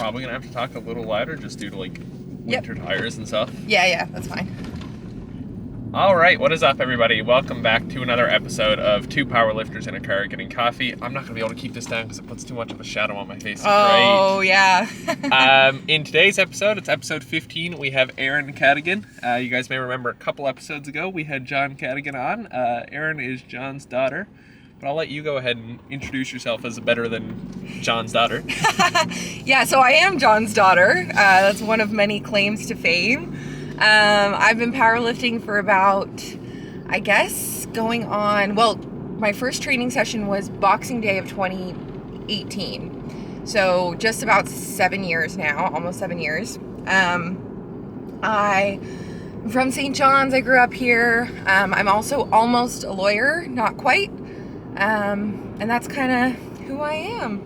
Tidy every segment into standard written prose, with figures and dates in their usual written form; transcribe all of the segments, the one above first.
probably going to have to talk a little louder just due to, like, winter tires and stuff. Yeah, that's fine. All right, what is up, everybody? Welcome back to another episode of Two Powerlifters in a Car Getting Coffee. I'm not going to be able to keep this down because it puts too much of a shadow on my face. Oh, great. Yeah. In today's episode, it's episode 15, we have Erin Cadigan. You guys may remember a couple episodes ago, we had John Cadigan on. Erin is John's daughter. But I'll let you go ahead and introduce yourself as better than John's daughter. Yeah, so I am John's daughter. That's one of many claims to fame. I've been powerlifting for about, I guess, going on, well, my first training session was Boxing Day of 2018. So just about 7 years now, almost 7 years. I'm from St. John's. I grew up here. I'm also almost a lawyer, not quite. And that's kind of who I am.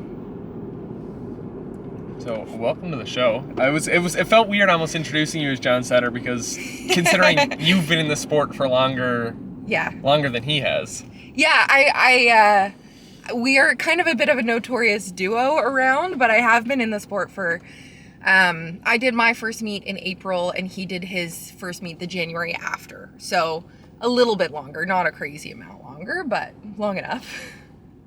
So, welcome to the show. It felt weird almost introducing you as John's daughter because considering you've been in the sport for longer than he has. Yeah, we are kind of a bit of a notorious duo around, but I have been in the sport for, I did my first meet in April and he did his first meet the January after. So, a little bit longer, not a crazy amount longer, but long enough.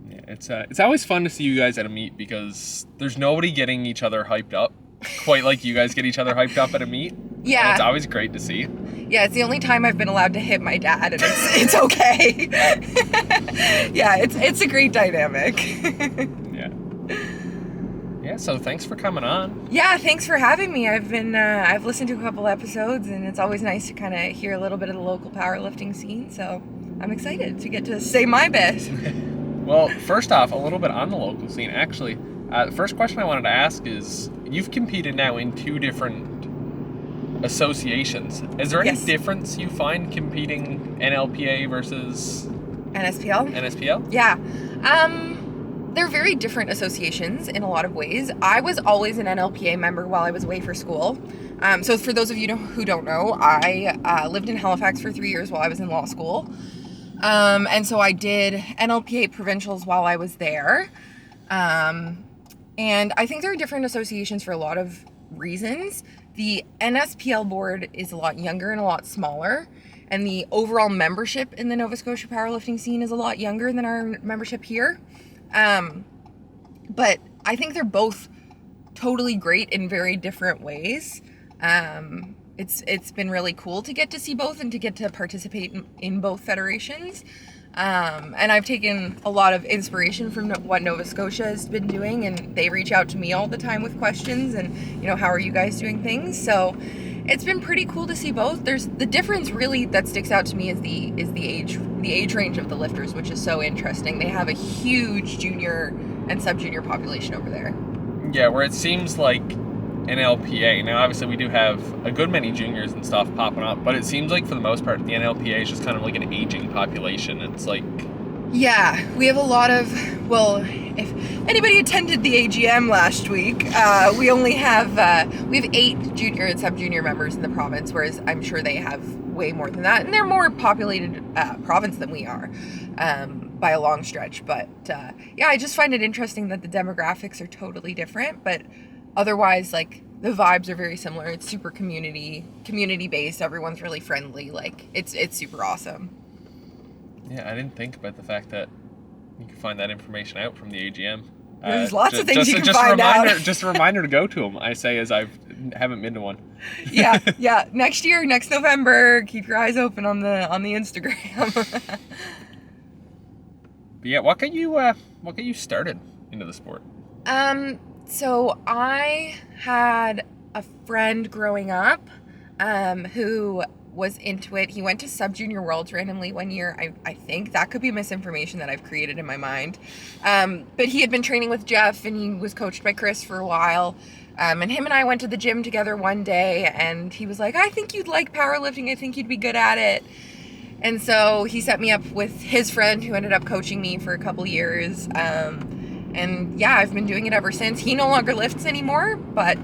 Yeah, it's always fun to see you guys at a meet because there's nobody getting each other hyped up quite like you guys get each other hyped up at a meet. Yeah. And it's always great to see. Yeah, it's the only time I've been allowed to hit my dad, and it's okay. Yeah, it's a great dynamic. Yeah, so thanks for coming on. Yeah, thanks for having me. I've listened to a couple episodes, and it's always nice to kind of hear a little bit of the local powerlifting scene, so I'm excited to get to say my bit. Well, first off, a little bit on the local scene. Actually, the first question I wanted to ask is, you've competed now in 2 different associations. Is there any difference you find competing NLPA versus NSPL? NSPL? Yeah. They're very different associations in a lot of ways. I was always an NLPA member while I was away for school. So for those of you who don't know, I lived in Halifax for 3 years while I was in law school. And so I did NLPA provincials while I was there. And I think there are different associations for a lot of reasons. The NSPL board is a lot younger and a lot smaller. And the overall membership in the Nova Scotia powerlifting scene is a lot younger than our membership here. But I think they're both totally great in very different ways. It's been really cool to get to see both and to get to participate in both federations. And I've taken a lot of inspiration from what Nova Scotia has been doing, and they reach out to me all the time with questions and, how are you guys doing things? So it's been pretty cool to see both. There's the difference really that sticks out to me is the age range of the lifters, which is so interesting. They have a huge junior and sub-junior population over there. Yeah, where it seems like NLPA, now obviously we do have a good many juniors and stuff popping up, but it seems like for the most part the NLPA is just kind of like an aging population. It's like, yeah, we have a lot of, well, if anybody attended the AGM last week, we have 8 junior and sub-junior members in the province, whereas I'm sure they have way more than that, and they're more populated province than we are, by a long stretch. But yeah, I just find it interesting that the demographics are totally different, but otherwise, like, the vibes are very similar. It's super community based. Everyone's really friendly. Like, it's super awesome. Yeah, I didn't think about the fact that you can find that information out from the AGM. There's lots of things you can find out. Just a reminder to go to them, I say, as I haven't been to one. Yeah. Next November, keep your eyes open on the Instagram. But yeah, what got you started into the sport? So I had a friend growing up, who was into it. He went to Sub-Junior Worlds randomly one year. I think that could be misinformation that I've created in my mind. But he had been training with Jeff and he was coached by Chris for a while. And him and I went to the gym together one day and he was like, I think you'd like powerlifting. I think you'd be good at it. And so he set me up with his friend who ended up coaching me for a couple years. And yeah, I've been doing it ever since. He no longer lifts anymore, but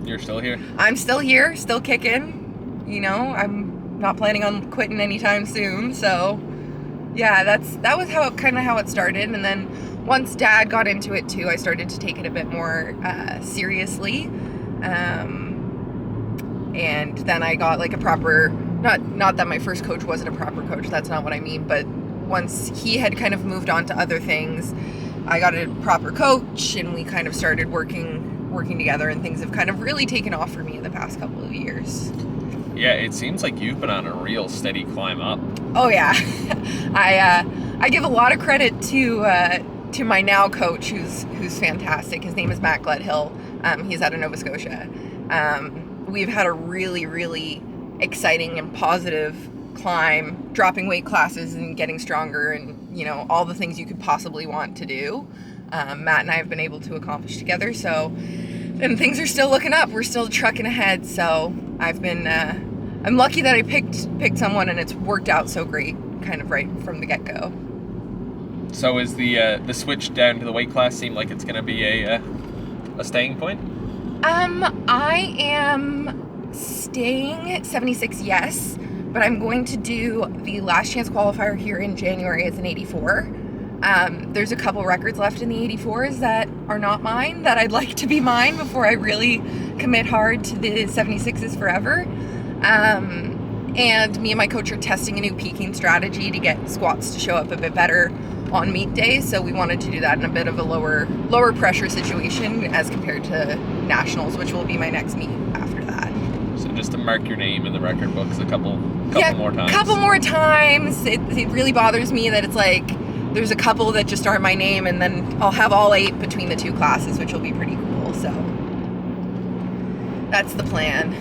you're still here. I'm still here, still kicking. I'm not planning on quitting anytime soon. So yeah, that was how it started. And then once Dad got into it too, I started to take it a bit more seriously. And then I got like a proper, not that my first coach wasn't a proper coach, that's not what I mean, but once he had kind of moved on to other things, I got a proper coach and we kind of started working together, and things have kind of really taken off for me in the past couple of years. Yeah, it seems like you've been on a real steady climb up. Oh yeah. I give a lot of credit to my now coach who's fantastic. His name is Matt Gledhill. He's out of Nova Scotia. We've had a really, really exciting and positive climb, dropping weight classes and getting stronger, and you know, all the things you could possibly want to do. Matt and I have been able to accomplish together, and things are still looking up. We're still trucking ahead, so I'm lucky that I picked someone, and it's worked out so great, kind of right from the get-go. So is the switch down to the weight class seem like it's going to be a staying point? I am staying at 76, yes, but I'm going to do the last chance qualifier here in January as an 84. There's a couple records left in the 84s that are not mine that I'd like to be mine before I really commit hard to the 76s forever. And me and my coach are testing a new peaking strategy to get squats to show up a bit better on meet day, so we wanted to do that in a bit of a lower pressure situation as compared to nationals, which will be my next meet after that. So just to mark your name in the record books a couple more times. Couple more times. It really bothers me that it's like there's a couple that just aren't my name, and then I'll have all 8 between the 2 classes, which will be pretty cool. So that's the plan.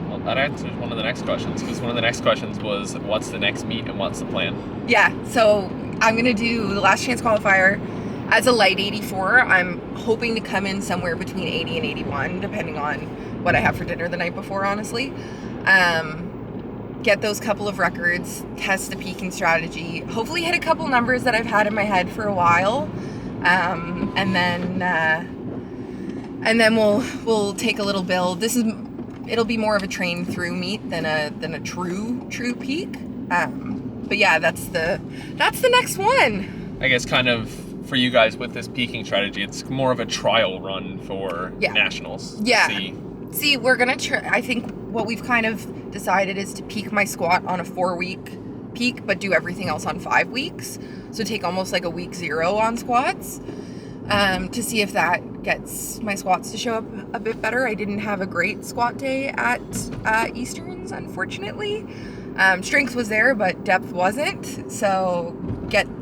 Well, that answers one of the next questions, because one of the next questions was what's the next meet and what's the plan? Yeah, so I'm going to do the last chance qualifier as a light 84. I'm hoping to come in somewhere between 80 and 81, depending on what I have for dinner the night before, honestly. Get those couple of records, test the peaking strategy, hopefully hit a couple numbers that I've had in my head for a while, and then we'll take a little build. It'll be more of a train through meet than a true peak. But yeah, that's the next one. I guess kind of for you guys with this peaking strategy, it's more of a trial run for nationals. Yeah. See, we're gonna try. I think what we've kind of decided is to peak my squat on a 4-week peak, but do everything else on 5 weeks. So take almost like a week 0 on squats, to see if that gets my squats to show up a bit better. I didn't have a great squat day at Easterns, unfortunately. Strength was there, but depth wasn't. So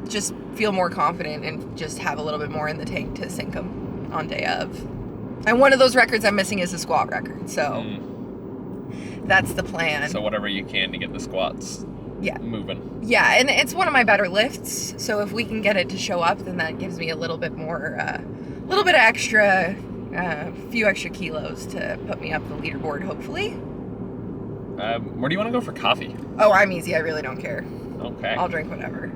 just feel more confident and just have a little bit more in the tank to sink them on day of. And one of those records I'm missing is a squat record. So that's the plan. So whatever you can to get the squats moving. Yeah, and it's one of my better lifts. So if we can get it to show up, then that gives me a little bit more, a few extra kilos to put me up the leaderboard, hopefully. Where do you want to go for coffee? Oh, I'm easy. I really don't care. Okay. I'll drink whatever.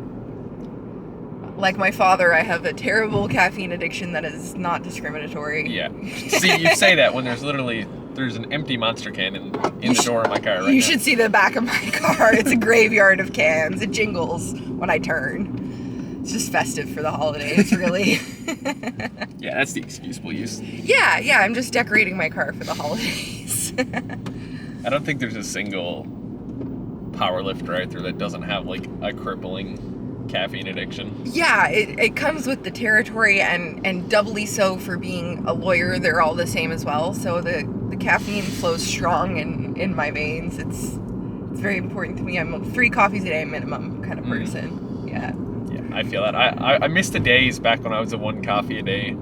Like my father, I have a terrible caffeine addiction that is not discriminatory. Yeah. See, you say that when there's an empty Monster can in the door of my car right now. You should see the back of my car. It's a graveyard of cans. It jingles when I turn. It's just festive for the holidays, really. Yeah, that's the excusable use. Yeah, I'm just decorating my car for the holidays. I don't think there's a single powerlifter out there that doesn't have like a crippling caffeine addiction. Yeah, it comes with the territory, and doubly so for being a lawyer. They're all the same as well. So the caffeine flows strong in my veins. It's very important to me. I'm a 3 coffees a day minimum kind of person. Yeah, I feel that. I missed the days back when I was a 1 coffee a day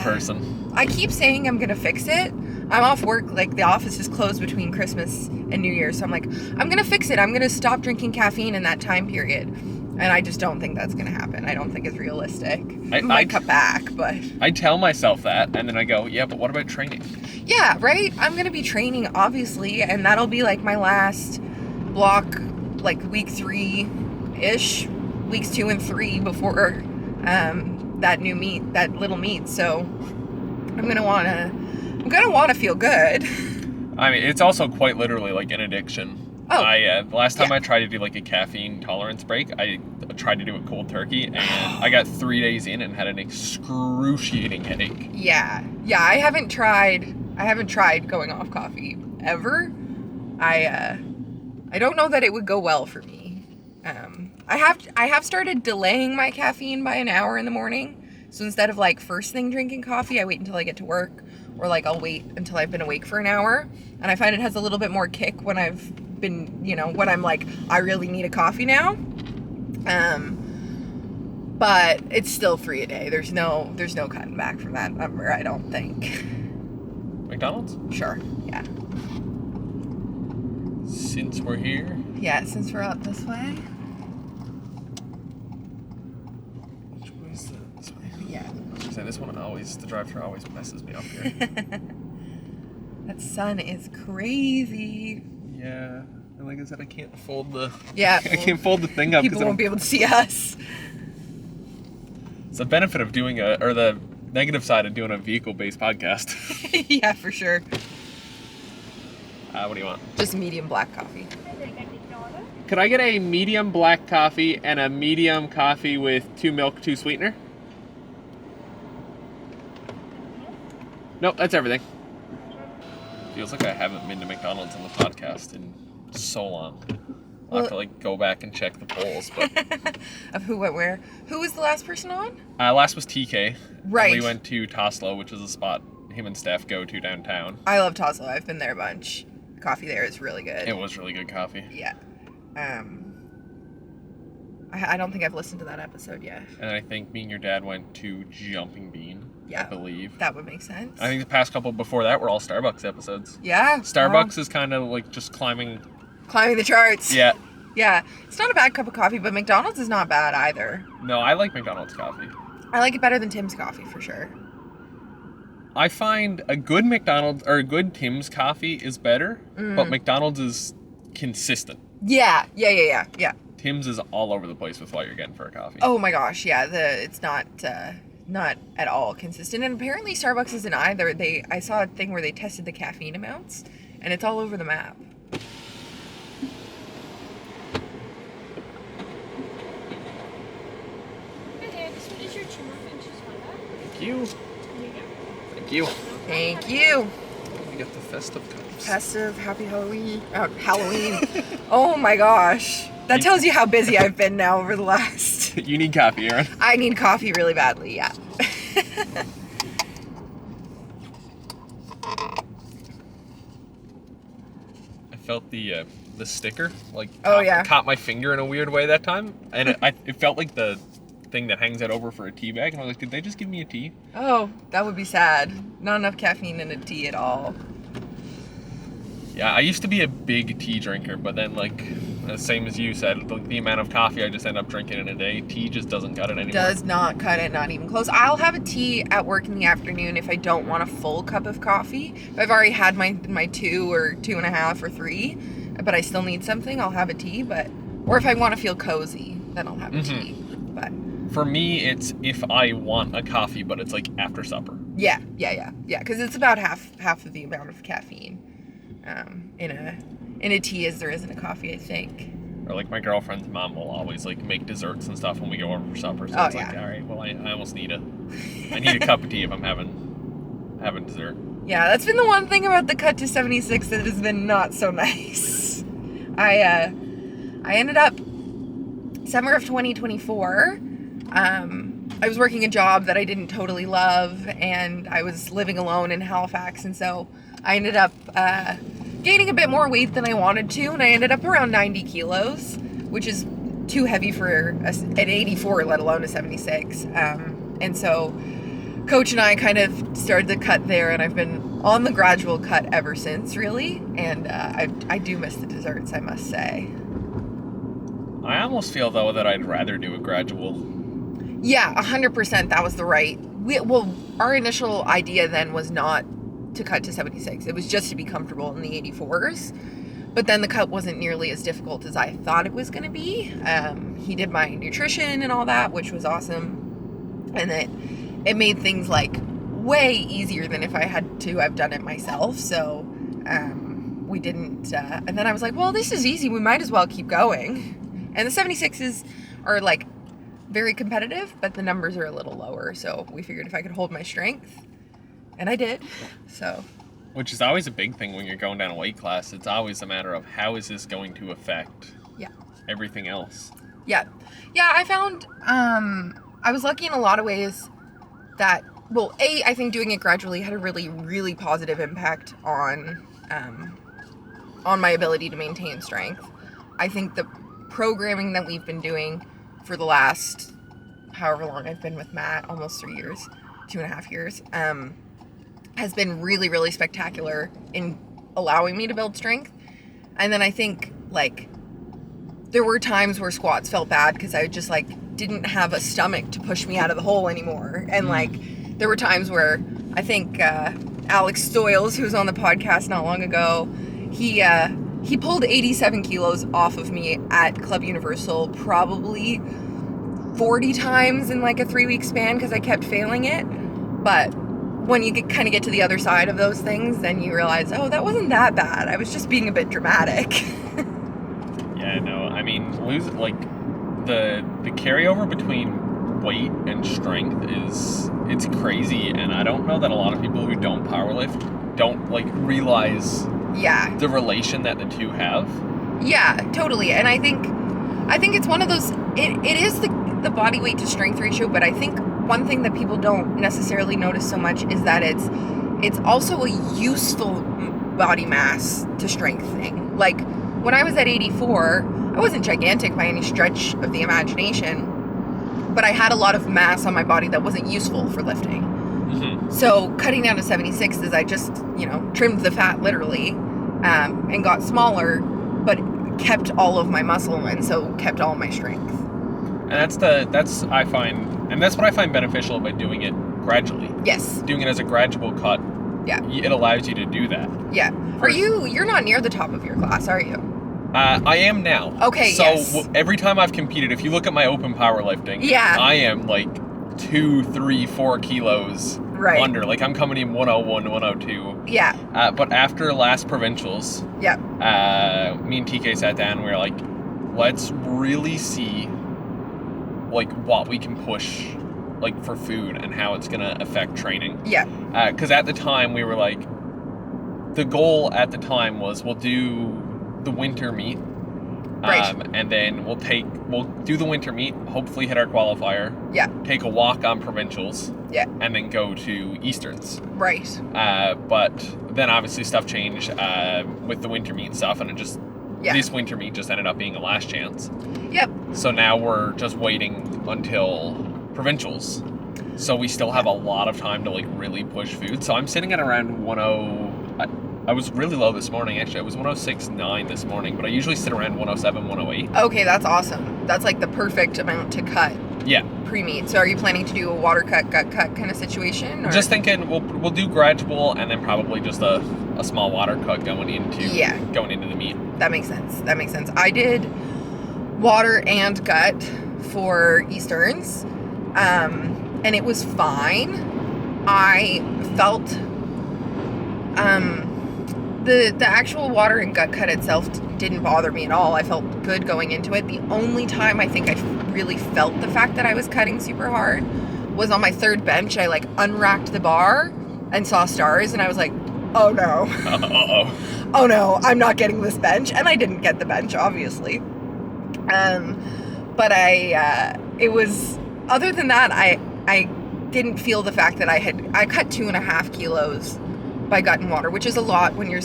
person. I keep saying I'm gonna fix it. I'm off work, like the office is closed between Christmas and New Year, so I'm like, I'm gonna fix it. I'm gonna stop drinking caffeine in that time period. And I just don't think that's gonna happen. I don't think it's realistic. I might cut back, but I tell myself that, and then I go, yeah, but what about training? Yeah, right? I'm gonna be training, obviously, and that'll be like my last block, like week 3-ish, weeks 2 and 3 before that little meet. So I'm gonna wanna feel good. I mean, it's also quite literally like an addiction. Oh, the last time I tried to do like a caffeine tolerance break, tried to do it cold turkey, and I got 3 days in and had an excruciating headache. Yeah. I haven't tried going off coffee ever. I don't know that it would go well for me. I have started delaying my caffeine by an hour in the morning. So instead of like first thing drinking coffee, I wait until I get to work, or like I'll wait until I've been awake for an hour. And I find it has a little bit more kick when I've been, when I'm like, I really need a coffee now. But it's still 3 a day. There's no cutting back from that number, I don't think. McDonald's? Sure, yeah. Since we're here. Yeah, since we're out this way. Which way is this way? Yeah. I was gonna say, this one the drive-thru always messes me up here. That sun is crazy. Yeah. And like I said, I can't fold the... Yeah. I can't fold the thing up. People won't be able to see us. It's the benefit of doing or the negative side of doing a vehicle-based podcast. Yeah, for sure. What do you want? Just medium black coffee. Could I get a medium black coffee and a medium coffee with 2 milk, 2 sweetener? Nope, that's everything. Feels like I haven't been to McDonald's on the podcast in so long. I'll have to go back and check the polls. But of who went where. Who was the last person on? Last was TK. Right. And we went to Toslo, which is a spot him and Steph go to downtown. I love Toslo. I've been there a bunch. Coffee there is really good. It was really good coffee. Yeah. I don't think I've listened to that episode yet. And I think me and your dad went to Jumping Bean, I believe. That would make sense. I think the past couple before that were all Starbucks episodes. Yeah. Starbucks is kind of like just climbing the charts. Yeah. Yeah. It's not a bad cup of coffee, but McDonald's is not bad either. No, I like McDonald's coffee. I like it better than Tim's coffee for sure. I find a good McDonald's or a good Tim's coffee is better, but McDonald's is consistent. Yeah. Tim's is all over the place with what you're getting for a coffee. Oh my gosh, yeah. It's not at all consistent, and apparently Starbucks isn't either. I saw a thing where they tested the caffeine amounts, and it's all over the map. Okay, this one is your two muffins. Just one back. Thank you. Thank you. Thank you. We got the festive cups. Festive, happy Halloween. Halloween. Oh my gosh. That tells you how busy I've been now over the last... You need coffee, Erin. I need coffee really badly, yeah. I felt the sticker, caught my finger in a weird way that time. And it felt like the thing that hangs it over for a tea bag. And I was like, did they just give me a tea? Oh, that would be sad. Not enough caffeine in a tea at all. Yeah, I used to be a big tea drinker, but then same as you said, the amount of coffee I just end up drinking in a day, tea just doesn't cut it anymore. Does not cut it, not even close. I'll have a tea at work in the afternoon if I don't want a full cup of coffee. If I've already had my 2 or 2.5 or 3, but I still need something, I'll have a tea. Or if I want to feel cozy, then I'll have a tea. But for me, it's if I want a coffee, but it's like after supper. Yeah, because it's about half of the amount of caffeine in a tea as there is in a coffee, I think. Or like my girlfriend's mom will always make desserts and stuff when we go over for supper. So it's all right, well, I almost need a cup of tea if I'm having dessert. Yeah, that's been the one thing about the cut to 76 that has been not so nice. I ended up summer of 2024. I was working a job that I didn't totally love, and I was living alone in Halifax, and so I ended up gaining a bit more weight than I wanted to, and I ended up around 90 kilos, which is too heavy for an 84, let alone a 76. And so Coach and I kind of started the cut there, and I've been on the gradual cut ever since, really. And I do miss the desserts, I must say. I almost feel, though, that I'd rather do a gradual. Yeah, 100%. That was the right. Our initial idea then was not to cut to 76. It was just to be comfortable in the 84s. But then the cut wasn't nearly as difficult as I thought it was going to be. He did my nutrition and all that, which was awesome. And it made things way easier than if I had to have done it myself. So we didn't. And then I was like, well, this is easy. We might as well keep going. And the 76s are like very competitive, but the numbers are a little lower. So we figured if I could hold my strength, and I did. So. Which is always a big thing when you're going down a weight class. It's always a matter of how is this going to affect everything else. Yeah. Yeah, I found I was lucky in a lot of ways that, well, I think doing it gradually had a really, really positive impact on my ability to maintain strength. I think the programming that we've been doing for the last, however long I've been with Matt, almost 3 years, 2.5 years, has been really, really spectacular in allowing me to build strength. And then I think, like, there were times where squats felt bad because I just, like, didn't have a stomach to push me out of the hole anymore. And, like, there were times where I think Alex Stoyles, who was on the podcast not long ago, he pulled 87 kilos off of me at Club Universal probably 40 times in, like, a 3-week span because I kept failing it. But when you kind of get to the other side of those things, then you realize, oh, that wasn't that bad. I was just being a bit dramatic. Yeah, no, I mean, the carryover between weight and strength it's crazy, and I don't know that a lot of people who don't powerlift don't, like, realize the relation that the two have. Yeah, totally. And I think it's one of those, it is the body weight to strength ratio, but I think one thing that people don't necessarily notice so much is that it's also a useful body mass to strength thing. Like, when I was at 84, I wasn't gigantic by any stretch of the imagination, but I had a lot of mass on my body that wasn't useful for lifting. Mm-hmm. So cutting down to 76 is I just, trimmed the fat literally, and got smaller, but kept all of my muscle and so kept all my strength. And that's what I find beneficial about doing it gradually. Yes. Doing it as a gradual cut. Yeah. It allows you to do that. Yeah. You're not near the top of your class, are you? I am now. Okay, so yes. Every time I've competed, if you look at my open powerlifting, I am like 2, 3, 4 kilos under. Like, I'm coming in 101, 102. Yeah. But after last provincials, me and TK sat down and we were like, let's really see, like, what we can push, like, for food and how it's going to affect training. Yeah. Because at the time we were like, the goal at the time was we'll do the winter meet. And then we'll do the winter meet, hopefully hit our qualifier. Yeah. Take a walk on provincials. Yeah. And then go to Easterns. Right. But then obviously stuff changed with the winter meet and stuff, and this winter meet just ended up being a last chance. Yep. So now we're just waiting until provincials. So we still have a lot of time to, like, really push food. So I'm sitting at around 10. I was really low this morning, actually. I was 106.9 this morning, but I usually sit around 107, 108. Okay, that's awesome. That's, like, the perfect amount to cut. Yeah. Pre-meet. So are you planning to do a water cut, gut cut kind of situation? Or? Just thinking we'll do gradual and then probably just a small water cut going into the meet. That makes sense. I did water and gut for Easterns, and it was fine. I felt the actual water and gut cut itself didn't bother me at all. I felt good going into it. The only time I think I really felt the fact that I was cutting super hard was on my third bench. I, like, unracked the bar and saw stars, and I was like, oh no. Uh-oh. Oh no, I'm not getting this bench. And I didn't get the bench, obviously. But it was, other than that, I didn't feel the fact that I cut 2.5 kilos by gut and water, which is a lot when you're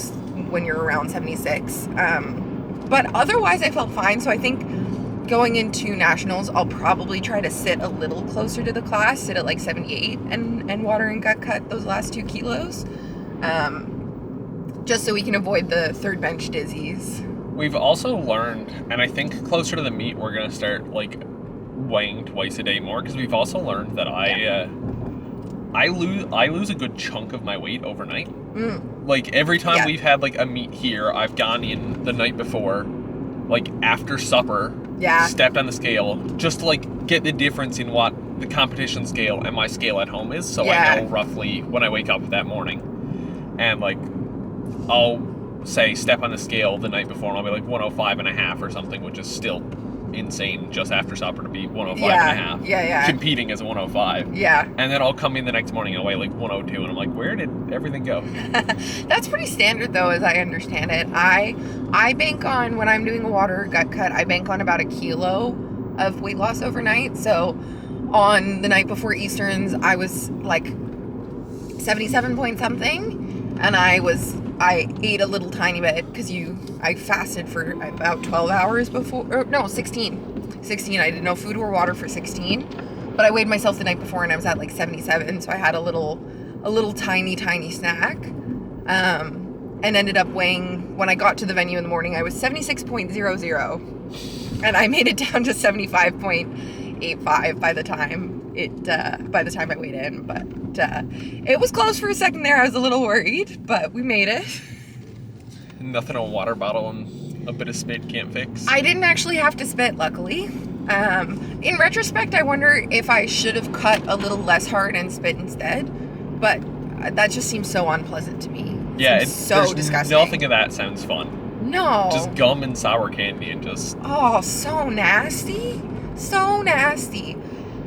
around 76. But otherwise I felt fine. So I think going into nationals, I'll probably try to sit a little closer to the class, sit at like 78 and water and gut cut those last 2 kilos. Just so we can avoid the third bench dizzies. We've also learned, and I think closer to the meet, we're going to start, like, weighing twice a day more, because we've also learned that I lose a good chunk of my weight overnight. Like, every time we've had, like, a meet here, I've gone in the night before, like, after supper, stepped on the scale, just to, like, get the difference in what the competition scale and my scale at home is, so I know roughly when I wake up that morning. And, like, I'll say step on the scale the night before and I'll be like 105.5 or something, which is still insane just after supper to be 105 Yeah, and a half. yeah. Competing as a 105. Yeah. And then I'll come in the next morning and I weigh like 102 and I'm like, where did everything go? That's pretty standard though, as I understand it. I bank on, when I'm doing a water gut cut, I bank on about 1 kilo of weight loss overnight. So on the night before Easterns, I was like 77 point something, and I ate a little tiny bit because I fasted for about 12 hours before, or no, 16. I did no food or water for 16, but I weighed myself the night before and I was at like 77, so I had a little tiny snack, and ended up weighing, when I got to the venue in the morning, I was 76.00, and I made it down to 75.85 by the time I weighed in, but it was close for a second there. I was a little worried, but we made it. Nothing a water bottle and a bit of spit can't fix. I didn't actually have to spit, luckily. In retrospect, I wonder if I should have cut a little less hard and spit instead, but that just seems so unpleasant to me. Yeah, it's so disgusting. Nothing of that sounds fun. No. Just gum and sour candy and just... Oh, so nasty. So nasty.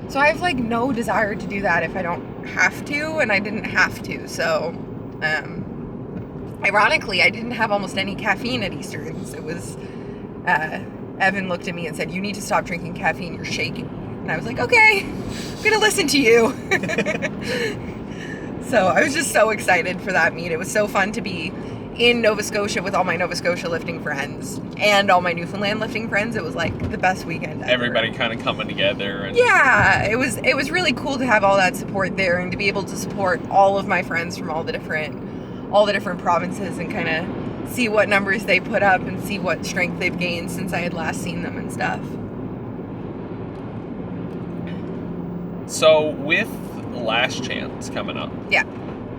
So I have like no desire to do that if I don't have to, and I didn't have to. So, ironically, I didn't have almost any caffeine at Easterns. It was, Evan looked at me and said, "You need to stop drinking caffeine, you're shaking." And I was like, okay, I'm gonna listen to you. So I was just so excited for that meet. It was so fun to be in Nova Scotia with all my Nova Scotia lifting friends and all my Newfoundland lifting friends. It was like the best weekend ever. Everybody kind of coming together. And yeah, it was really cool to have all that support there and to be able to support all of my friends from all the different provinces and kind of see what numbers they put up and see what strength they've gained since I had last seen them and stuff. So with Last Chance coming up. Yeah.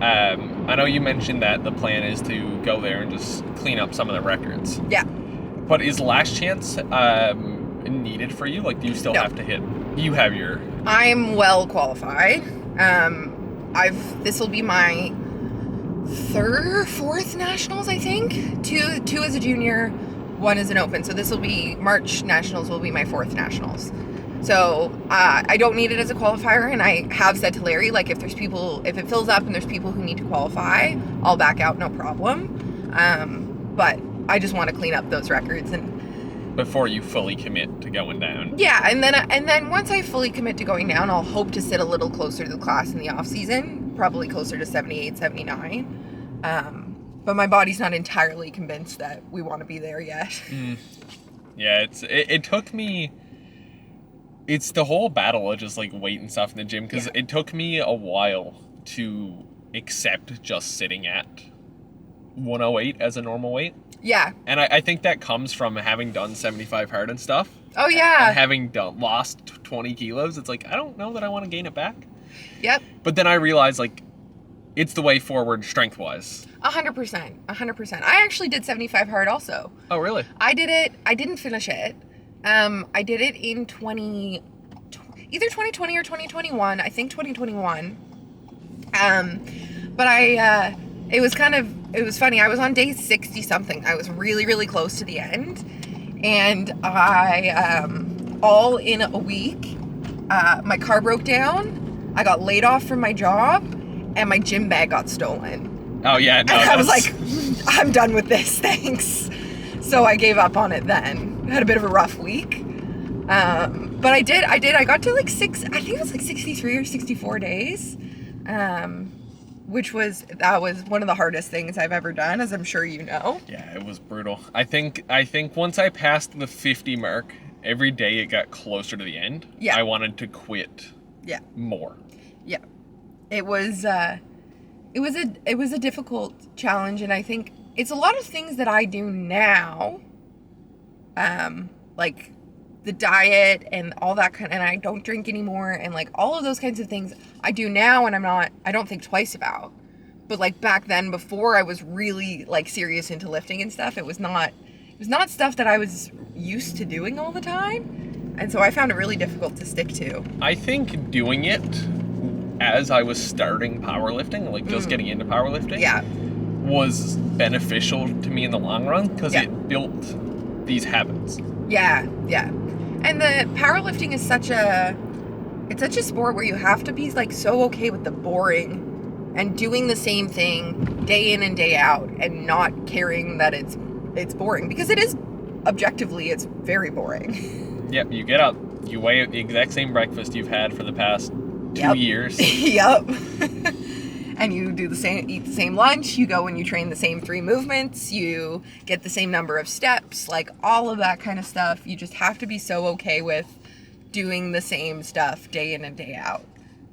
I know you mentioned that the plan is to go there and just clean up some of the records. Yeah. But is Last Chance needed for you? Like, do you still have to hit? You have your... I'm well qualified. This will be my fourth nationals, I think. Two as a junior, one as an open. So this will be March nationals. Will be my fourth nationals. So I don't need it as a qualifier, and I have said to Larry, like, if it fills up and there's people who need to qualify, I'll back out, no problem. But I just want to clean up those records and before you fully commit to going down. Yeah, and then once I fully commit to going down, I'll hope to sit a little closer to the class in the off season, probably closer to 78, 79. But my body's not entirely convinced that we want to be there yet. Yeah, it took me. It's the whole battle of just like weight and stuff in the gym, because it took me a while to accept just sitting at 108 as a normal weight. Yeah. And I think that comes from having done 75 hard and stuff. Oh, yeah. And having lost 20 kilos. It's like, I don't know that I want to gain it back. Yep. But then I realized, like, it's the way forward strength-wise. 100%. I actually did 75 hard also. Oh, really? I did it. I didn't finish it. I did it in either 2020 or 2021. I think 2021. But it was funny. I was on day 60 something. I was really, really close to the end. And I, all in a week, my car broke down. I got laid off from my job and my gym bag got stolen. Oh, yeah. No, and I was like, I'm done with this. Thanks. So I gave up on it then. I had a bit of a rough week. But I did. I got to like I think it was like 63 or 64 days. That was one of the hardest things I've ever done, as I'm sure you know. Yeah, it was brutal. I think once I passed the 50 mark, every day it got closer to the end. Yeah. I wanted to quit. Yeah. More. Yeah. It was a difficult challenge, and I think it's a lot of things that I do now, like the diet and all that kind, and I don't drink anymore, and like all of those kinds of things I do now, and I don't think twice about. But like back then, before I was really like serious into lifting and stuff, it was not stuff that I was used to doing all the time, and so I found it really difficult to stick to. I think doing it as I was starting powerlifting, like just getting into powerlifting, was beneficial to me in the long run, because it built these habits. Yeah. And the powerlifting is such a sport where you have to be like so okay with the boring and doing the same thing day in and day out and not caring that it's boring, because it is objectively, it's very boring. Yep, you get up, you weigh the exact same breakfast you've had for the past 2 years. Yep. And you do eat the same lunch, you go and you train the same 3 movements, you get the same number of steps, like all of that kind of stuff. You just have to be so okay with doing the same stuff day in and day out.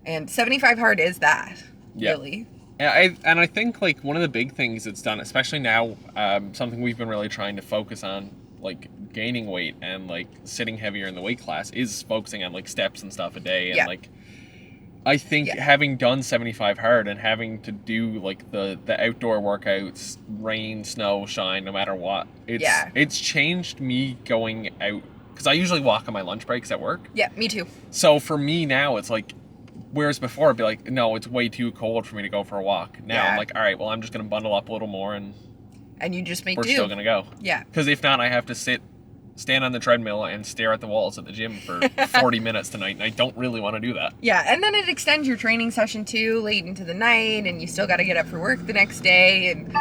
And 75 hard is that, really. Yeah, I think like one of the big things it's done, especially now, something we've been really trying to focus on, like gaining weight and like sitting heavier in the weight class, is focusing on like steps and stuff a day. And like, I think having done 75 hard and having to do like the outdoor workouts, rain, snow, shine, no matter what, it's changed me going out, because I usually walk on my lunch breaks at work. Yeah, me too. So for me now, it's like, whereas before I'd be like, no, it's way too cold for me to go for a walk. Now I'm like, all right, well, I'm just going to bundle up a little more and you just make we're do. still going to go. Yeah. Because if not, I have to stand on the treadmill and stare at the walls at the gym for 40 minutes tonight, and I don't really want to do that. Yeah, and then it extends your training session too, late into the night, and you still got to get up for work the next day and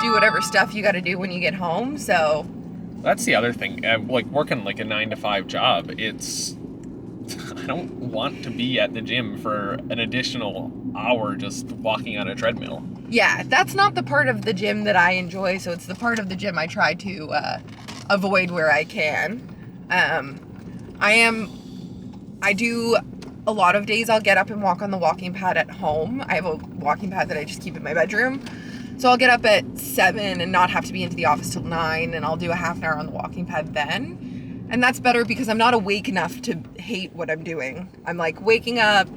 do whatever stuff you got to do when you get home, so... That's the other thing. Like, working like a 9-to-5 job, it's... I don't want to be at the gym for an additional hour just walking on a treadmill. Yeah, that's not the part of the gym that I enjoy, so it's the part of the gym I try to avoid where I can. I do a lot of days I'll get up and walk on the walking pad at home. I have a walking pad that I just keep in my bedroom. So I'll get up at 7 and not have to be into the office till 9, and I'll do a half an hour on the walking pad then. And that's better because I'm not awake enough to hate what I'm doing. I'm like waking up,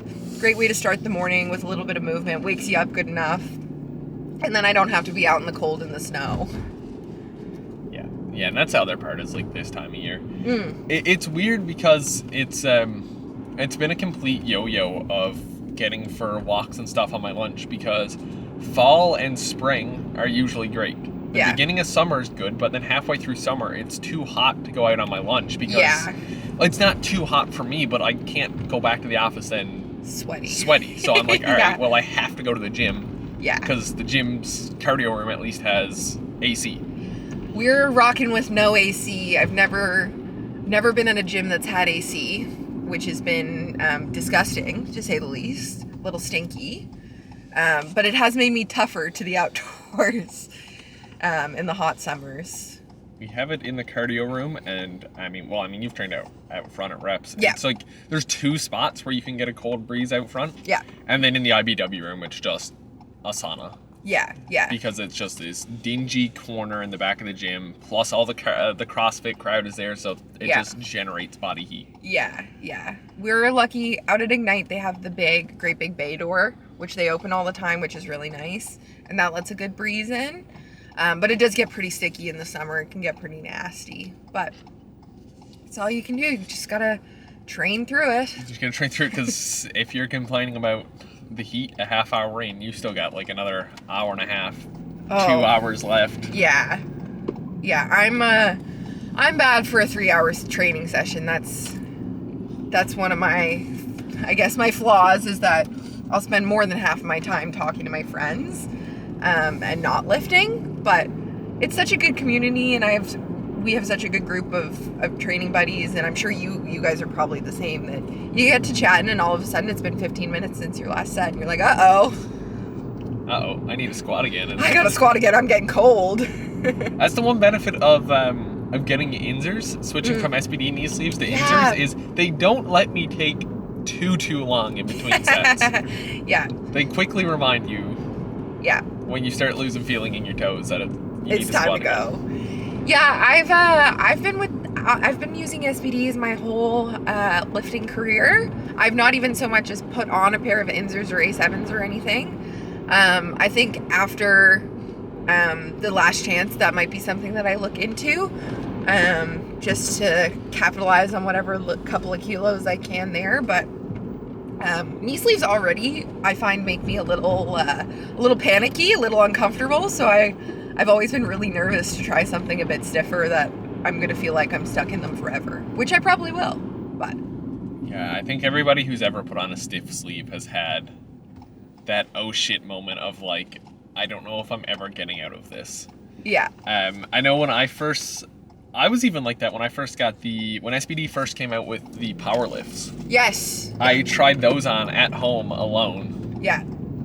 great way to start the morning with a little bit of movement, wakes you up good enough. And then I don't have to be out in the cold and the snow. Yeah, and that's the other part, is like this time of year. It's weird because it's been a complete yo-yo of getting for walks and stuff on my lunch, because fall and spring are usually great. The beginning of summer is good, but then halfway through summer, it's too hot to go out on my lunch, because it's not too hot for me, but I can't go back to the office and sweaty. So I'm like, all right, well, I have to go to the gym. Yeah. Because the gym's cardio room at least has AC. We're rocking with no AC. I've never been in a gym that's had AC, which has been disgusting, to say the least. A little stinky. But it has made me tougher to the outdoors. In the hot summers. We have it in the cardio room, and I mean, you've trained out front at reps. Yeah. It's like there's 2 spots where you can get a cold breeze out front. Yeah. And then in the IBW room, it's just a sauna. Yeah. Because it's just this dingy corner in the back of the gym, plus all the CrossFit crowd is there, so it just generates body heat. Yeah. We're lucky. Out at Ignite, they have the great big bay door, which they open all the time, which is really nice, and that lets a good breeze in. But it does get pretty sticky in the summer. It can get pretty nasty. But it's all you can do. You just gotta train through it. You're just gonna train through it, because if you're complaining about the heat, a half-hour rain, you still got like another hour and a half, 2 hours left. Yeah. I'm bad for a 3-hour training session. That's one of my flaws, is that I'll spend more than half of my time talking to my friends. And not lifting, but it's such a good community, and we have such a good group of training buddies, and I'm sure you guys are probably the same, that you get to chatting and all of a sudden it's been 15 minutes since your last set and you're like, uh-oh, I need to squat again. I gotta squat again, I'm getting cold. That's the one benefit of getting insers, switching from SBD knee sleeves to insers, is they don't let me take too long in between sets. Yeah. They quickly remind you. Yeah. When you start losing feeling in your toes, that it's time to go. Again. Yeah, I've been using SBDs my whole lifting career. I've not even so much as put on a pair of Insers or A7s or anything. I think after the last chance, that might be something that I look into, just to capitalize on whatever couple of kilos I can there. But knee sleeves already, I find, make me a little panicky, a little uncomfortable. So I've always been really nervous to try something a bit stiffer that I'm going to feel like I'm stuck in them forever, which I probably will, but. Yeah, I think everybody who's ever put on a stiff sleeve has had that oh shit moment of like, I don't know if I'm ever getting out of this. Yeah. I know when I was even like that when I first got when SBD first came out with the power lifts. Yes. I tried those on at home alone. Yeah.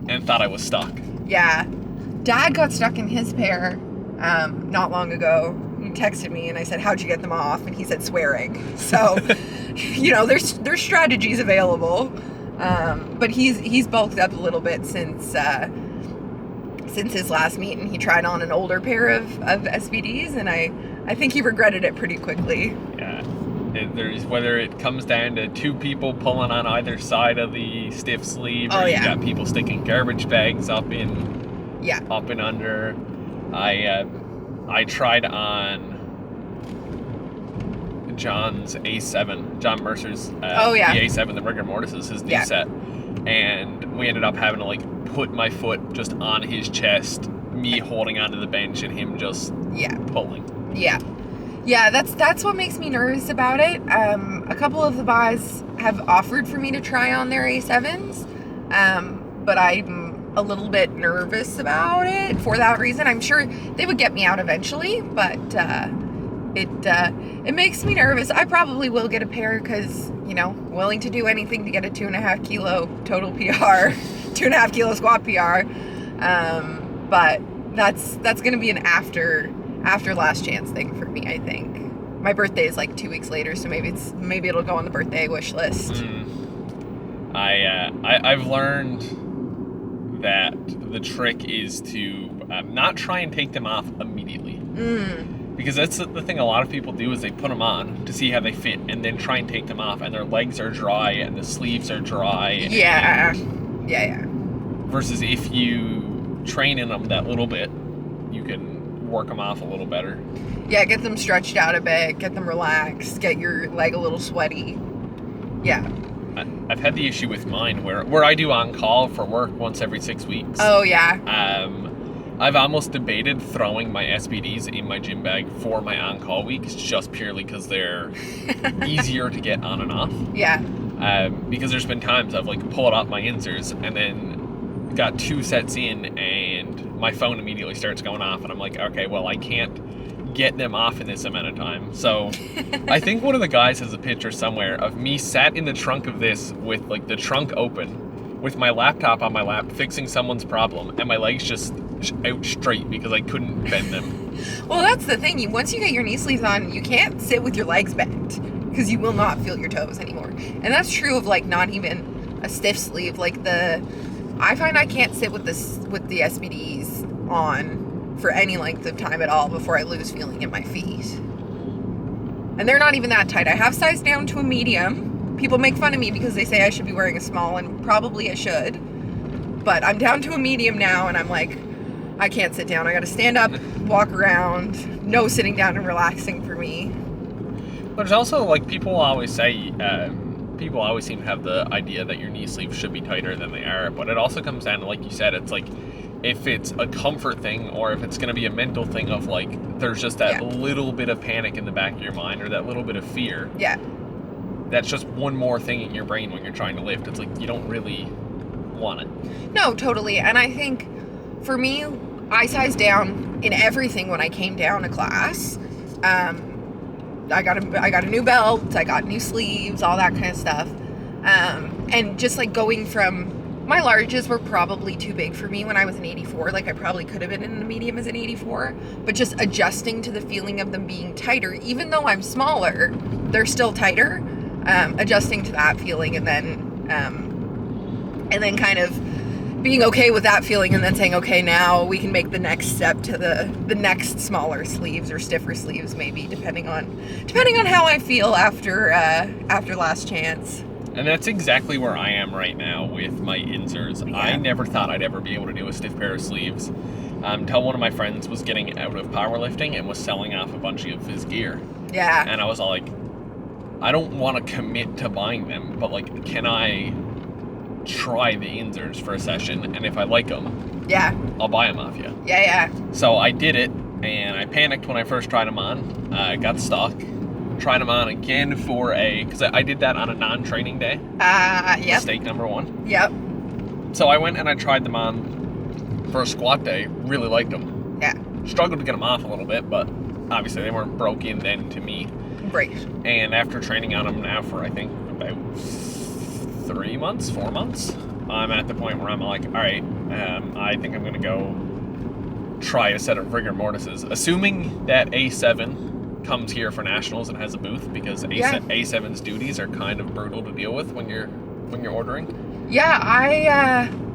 And thought I was stuck. Yeah. Dad got stuck in his pair not long ago. He texted me and I said, how'd you get them off? And he said swearing. So, there's strategies available. But he's bulked up a little bit since his last meet, and he tried on an older pair of SBDs, and I think he regretted it pretty quickly. Yeah. There's whether it comes down to two people pulling on either side of the stiff sleeve, or you got people sticking garbage bags up and under. I tried on John's A7, John Mercer's the A7, the rigor mortis is his new set, and we ended up having to like put my foot just on his chest, me holding onto the bench and him just pulling. Yeah, that's what makes me nervous about it. A couple of the guys have offered for me to try on their A7s, but I'm a little bit nervous about it for that reason. I'm sure they would get me out eventually, but it makes me nervous. I probably will get a pair because, willing to do anything to get a 2.5 kilo total PR, 2.5 kilo squat PR. But that's going to be an after last chance thing for me, I think. My birthday is like 2 weeks later, so maybe it'll go on the birthday wish list. I've learned that the trick is to not try and take them off immediately. Because that's the thing a lot of people do is they put them on to see how they fit and then try and take them off, and their legs are dry and the sleeves are dry. Yeah. Versus if you train in them that little bit, you can work them off a little better. Yeah, get them stretched out a bit, get them relaxed, get your leg a little sweaty. Yeah. I've had the issue with mine where I do on-call for work once every 6 weeks. Oh, yeah. I've almost debated throwing my SBDs in my gym bag for my on-call weeks just purely because they're easier to get on and off. Yeah. Because there's been times I've like pulled out my inserts and then got 2 sets in and my phone immediately starts going off and I'm like, okay, well, I can't get them off in this amount of time. So I think one of the guys has a picture somewhere of me sat in the trunk of this with like the trunk open with my laptop on my lap fixing someone's problem and my legs just out straight because I couldn't bend them. Well, that's the thing. Once you get your knee sleeves on, you can't sit with your legs bent because you will not feel your toes anymore. And that's true of like not even a stiff sleeve. Like I find I can't sit with the SBDs on for any length of time at all before I lose feeling in my feet. And they're not even that tight. I have sized down to a medium. People make fun of me because they say I should be wearing a small, and probably I should. But I'm down to a medium now, and I'm like, I can't sit down. I gotta stand up, walk around. No sitting down and relaxing for me. But there's also, like, people always say, people always seem to have the idea that your knee sleeves should be tighter than they are. But it also comes down to, like you said, it's like, if it's a comfort thing or if it's gonna be a mental thing of, like, there's just that little bit of panic in the back of your mind or that little bit of fear. Yeah. That's just one more thing in your brain when you're trying to lift. It's like, you don't really want it. No, totally. And I think, for me, I sized down in everything when I came down to class. I got a new belt, I got new sleeves, all that kind of stuff. And just like going from, my larges were probably too big for me when I was an 84. Like I probably could have been in a medium as an 84, but just adjusting to the feeling of them being tighter, even though I'm smaller, they're still tighter. Adjusting to that feeling and then kind of being okay with that feeling and then saying, okay, now we can make the next step to the next smaller sleeves or stiffer sleeves, maybe depending on how I feel after last chance. And that's exactly where I am right now with my inserts. Yeah. I never thought I'd ever be able to do a stiff pair of sleeves until one of my friends was getting out of powerlifting and was selling off a bunch of his gear. Yeah. And I was all like, I don't want to commit to buying them, but like, can I try the inserts for a session? And if I like them, yeah, I'll buy them off you. Yeah. So I did it, and I panicked when I first tried them on. I got stuck. Tried them on again because I did that on a non-training day. Yep. Mistake number 1. Yep. So I went and I tried them on for a squat day. Really liked them. Yeah. Struggled to get them off a little bit, but obviously they weren't broken then to me. Great. And after training on them now for I think about 4 months, I'm at the point where I'm like, all right, I think I'm going to go try a set of rigor mortises, assuming that A7 comes here for nationals and has a booth, because A7's duties are kind of brutal to deal with when you're ordering. Yeah,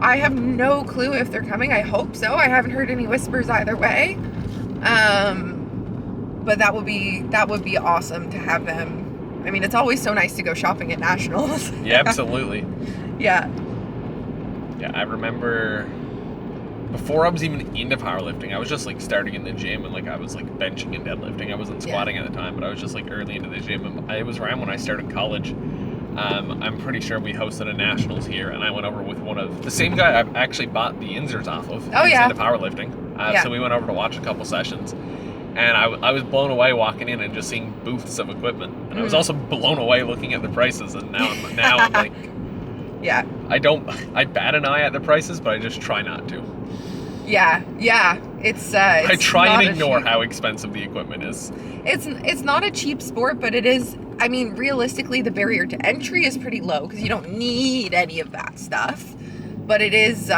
I have no clue if they're coming. I hope so. I haven't heard any whispers either way. But that would be awesome to have them. I mean, it's always so nice to go shopping at nationals. Yeah, absolutely. Yeah. Yeah, I remember before I was even into powerlifting, I was just like starting in the gym, and like I was like benching and deadlifting. I wasn't squatting at the time, but I was just like early into the gym. And it was around when I started college. I'm pretty sure we hosted a nationals here, and I went over with one of the same guy I've actually bought the inserts off of. Oh, yeah. Into powerlifting. So we went over to watch a couple sessions, and I was blown away walking in and just seeing booths of equipment, and I was also blown away looking at the prices. And now I'm like, yeah. I bat an eye at the prices, but I just try not to. Yeah. It's I try and ignore how expensive the equipment is. It's not a cheap sport, but it is. I mean, realistically, the barrier to entry is pretty low because you don't need any of that stuff. But it is,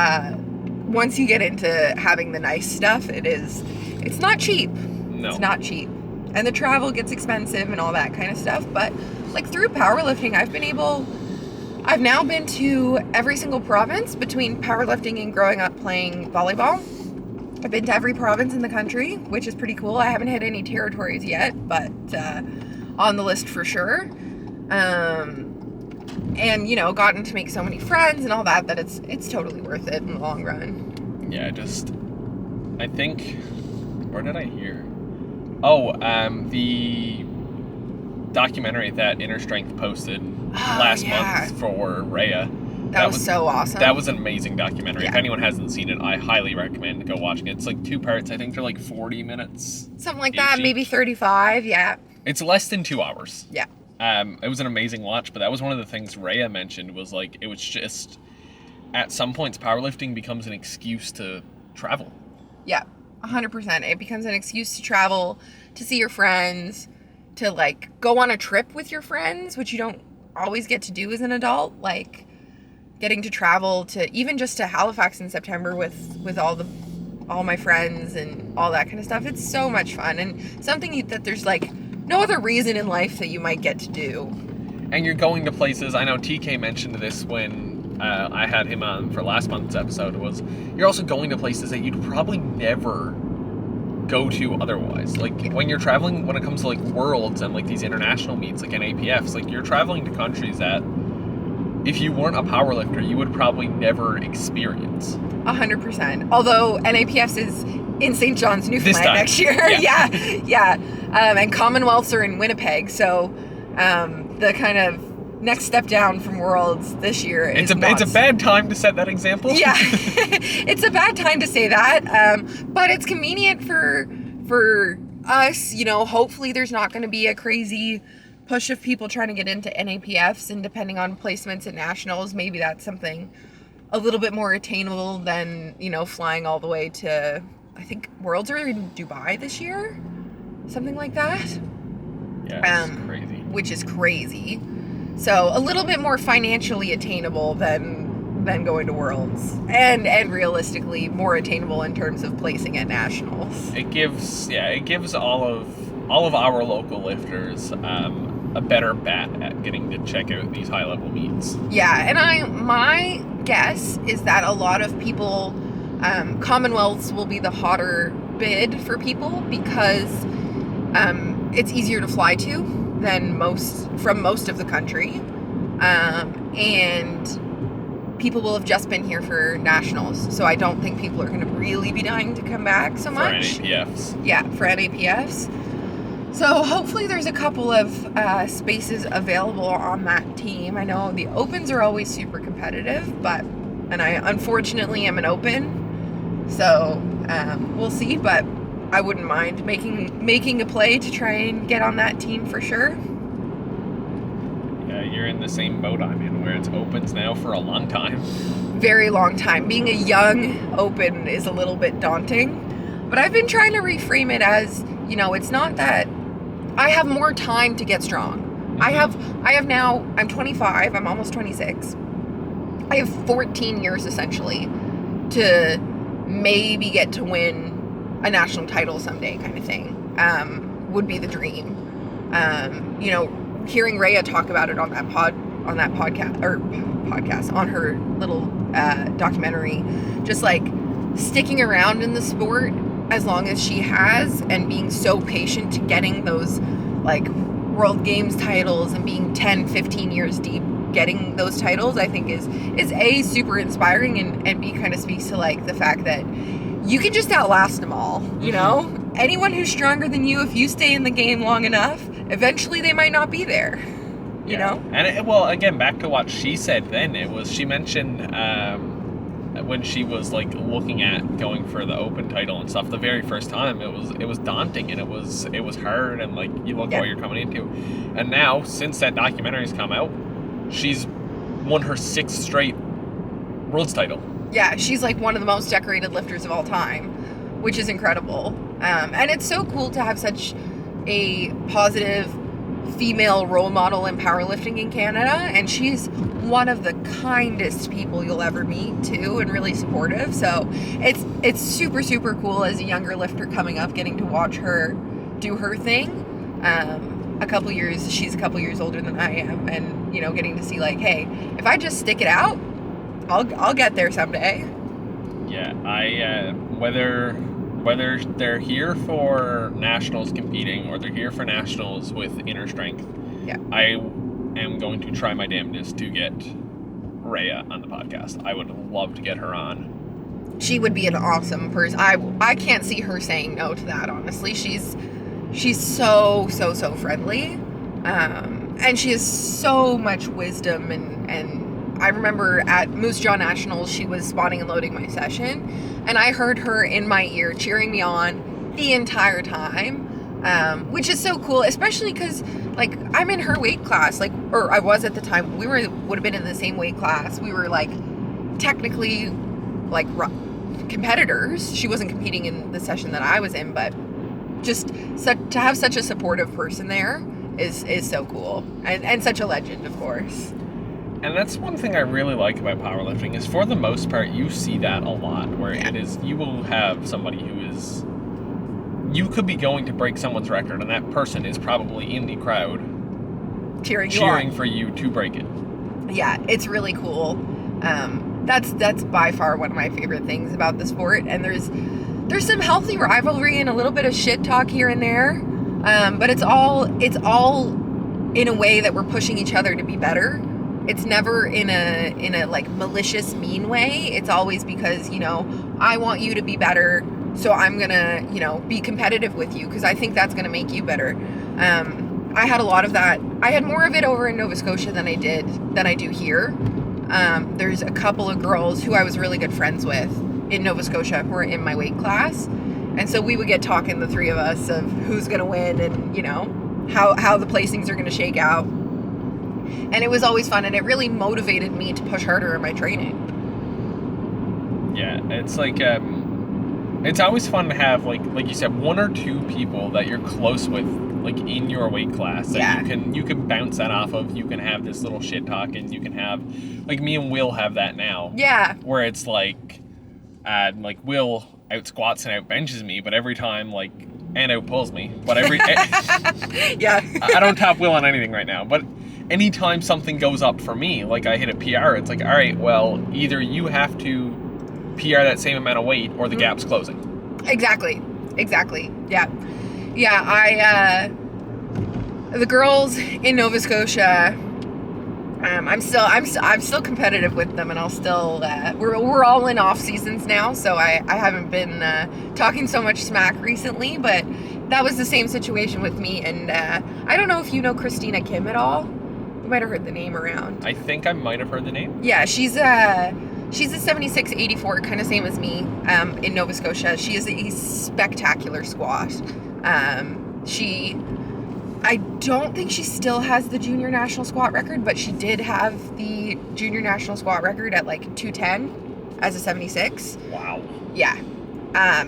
once you get into having the nice stuff, it's not cheap. No. It's not cheap. And the travel gets expensive and all that kind of stuff. But like through powerlifting, I've now been to every single province between powerlifting and growing up playing volleyball. I've been to every province in the country, which is pretty cool. I haven't hit any territories yet, but on the list for sure. And gotten to make so many friends and all that it's totally worth it in the long run. Yeah, I think, where did I hear? Oh, the documentary that Inner Strength posted last month for Rhea. That was so awesome. That was an amazing documentary. Yeah. If anyone hasn't seen it, I highly recommend go watching it. It's like 2 parts. I think they're like 40 minutes. Something like that, maybe 35, yeah. It's less than 2 hours. Yeah. It was an amazing watch, but that was one of the things Rhea mentioned was like, it was just, at some points, powerlifting becomes an excuse to travel. Yeah, 100%. It becomes an excuse to travel, to see your friends, to like go on a trip with your friends, which you don't always get to do as an adult. Like getting to travel to even just to Halifax in September with all my friends and all that kind of stuff. It's so much fun and something that there's like no other reason in life that you might get to do. And you're going to places, I know TK mentioned this when I had him on for last month's episode, was you're also going to places that you'd probably never go to otherwise. Like when you're traveling, when it comes to like worlds and like these international meets like NAPFs, like you're traveling to countries that if you weren't a powerlifter, you would probably never experience. 100%. Although NAPFs is in St. John's, Newfoundland next year. Yeah. And Commonwealths are in Winnipeg. So the kind of next step down from Worlds this year is it's a bad time to set that example. Yeah. It's a bad time to say that. But it's convenient for us. Hopefully there's not going to be a crazy push of people trying to get into NAPFs, and depending on placements at nationals, maybe that's something a little bit more attainable than, flying all the way to, I think Worlds are in Dubai this year, something like that. Yeah, it's crazy. Which is crazy. So a little bit more financially attainable than going to Worlds, and realistically more attainable in terms of placing at nationals. It gives all of our local lifters a better bat at getting to check out these high level meets. Yeah, and my guess is that a lot of people, Commonwealths will be the hotter bid for people because it's easier to fly to than most of the country, and people will have just been here for nationals, so I don't think people are going to really be dying to come back so much. For NAPFs. Yeah, for NAPFs. So hopefully there's a couple of spaces available on that team. I know the opens are always super competitive, and I unfortunately am an open, so we'll see. But I wouldn't mind making a play to try and get on that team for sure. Yeah, you're in the same boat I'm in, where it's opens now for a long time. Very long time. Being a young open is a little bit daunting, but I've been trying to reframe it as, you know, it's not that I have more time to get strong. I have now, I'm 25, I'm almost 26. I have 14 years essentially to maybe get to win a national title someday, kind of thing. Would be the dream. You know, hearing Rhea talk about it on that podcast, on her little documentary, just like sticking around in the sport as long as she has and being so patient to getting those like World Games titles and being 10, 15 years deep getting those titles, I think is A, super inspiring, and B, kind of speaks to like the fact that you can just outlast them all, you know? Anyone who's stronger than you, if you stay in the game long enough, eventually they might not be there, you know? And well, again, back to what she said then, she mentioned when she was like looking at going for the open title and stuff the very first time, it was daunting and it was hard, and like you look at what you're coming into. And now, since that documentary's come out, she's won her 6th straight world's title. Yeah, she's like one of the most decorated lifters of all time, which is incredible. And it's so cool to have such a positive female role model in powerlifting in Canada, and she's one of the kindest people you'll ever meet too, and really supportive. So it's super, super cool as a younger lifter coming up, getting to watch her do her thing. She's a couple years older than I am, and you know, getting to see like, hey, if I just stick it out, I'll get there someday. Yeah, whether they're here for nationals competing or they're here for nationals with inner strength, I am going to try my damnedest to get Rhea on the podcast. I would love to get her on. She would be an awesome person. I can't see her saying no to that, honestly. She's so friendly, and she has so much wisdom, and I remember at Moose Jaw Nationals, she was spotting and loading my session, and I heard her in my ear cheering me on the entire time, which is so cool, especially because like I'm in her weight class, like, or I was at the time. We would have been in the same weight class. We were like technically like competitors. She wasn't competing in the session that I was in, but just to have such a supportive person there is so cool, and such a legend, of course. And that's one thing I really like about powerlifting, is for the most part you see that a lot, where it is, you will have somebody who is, you could be going to break someone's record and that person is probably in the crowd cheering for you to break it. Yeah, it's really cool. That's by far one of my favorite things about the sport, and there's some healthy rivalry and a little bit of shit talk here and there, but it's all in a way that we're pushing each other to be better. It's never in a like malicious, mean way. It's always because, you know, I want you to be better, so I'm gonna, you know, be competitive with you because I think that's gonna make you better. I had a lot of that. I had more of it over in Nova Scotia than I do here. There's a couple of girls who I was really good friends with in Nova Scotia who were in my weight class, and so we would get talking, the three of us, of who's gonna win and, you know, how the placings are gonna shake out. And it was always fun, and it really motivated me to push harder in my training. Yeah, it's like it's always fun to have like you said, one or two people that you're close with, like in your weight class, that you can bounce that off of. You can have this little shit talk, and you can have, like, me and Will have that now. Yeah. Where it's like Will out squats and out benches me, but every time and out pulls me, but yeah. I don't top Will on anything right now, but anytime something goes up for me, like I hit a PR, it's like, all right, well, either you have to PR that same amount of weight or the gap's closing. Exactly. Yeah. The girls in Nova Scotia, I'm still competitive with them, and I'll still, we're all in off seasons now, so I haven't been talking so much smack recently, but that was the same situation with me. And I don't know if you know Christina Kim at all. You might have heard the name around. I think I might have heard the name. Yeah, she's She's a 76-84, kind of same as me, in Nova Scotia. She is a spectacular squat. I don't think she still has the junior national squat record, but she did have the junior national squat record at like 210 as a 76. Wow. Yeah.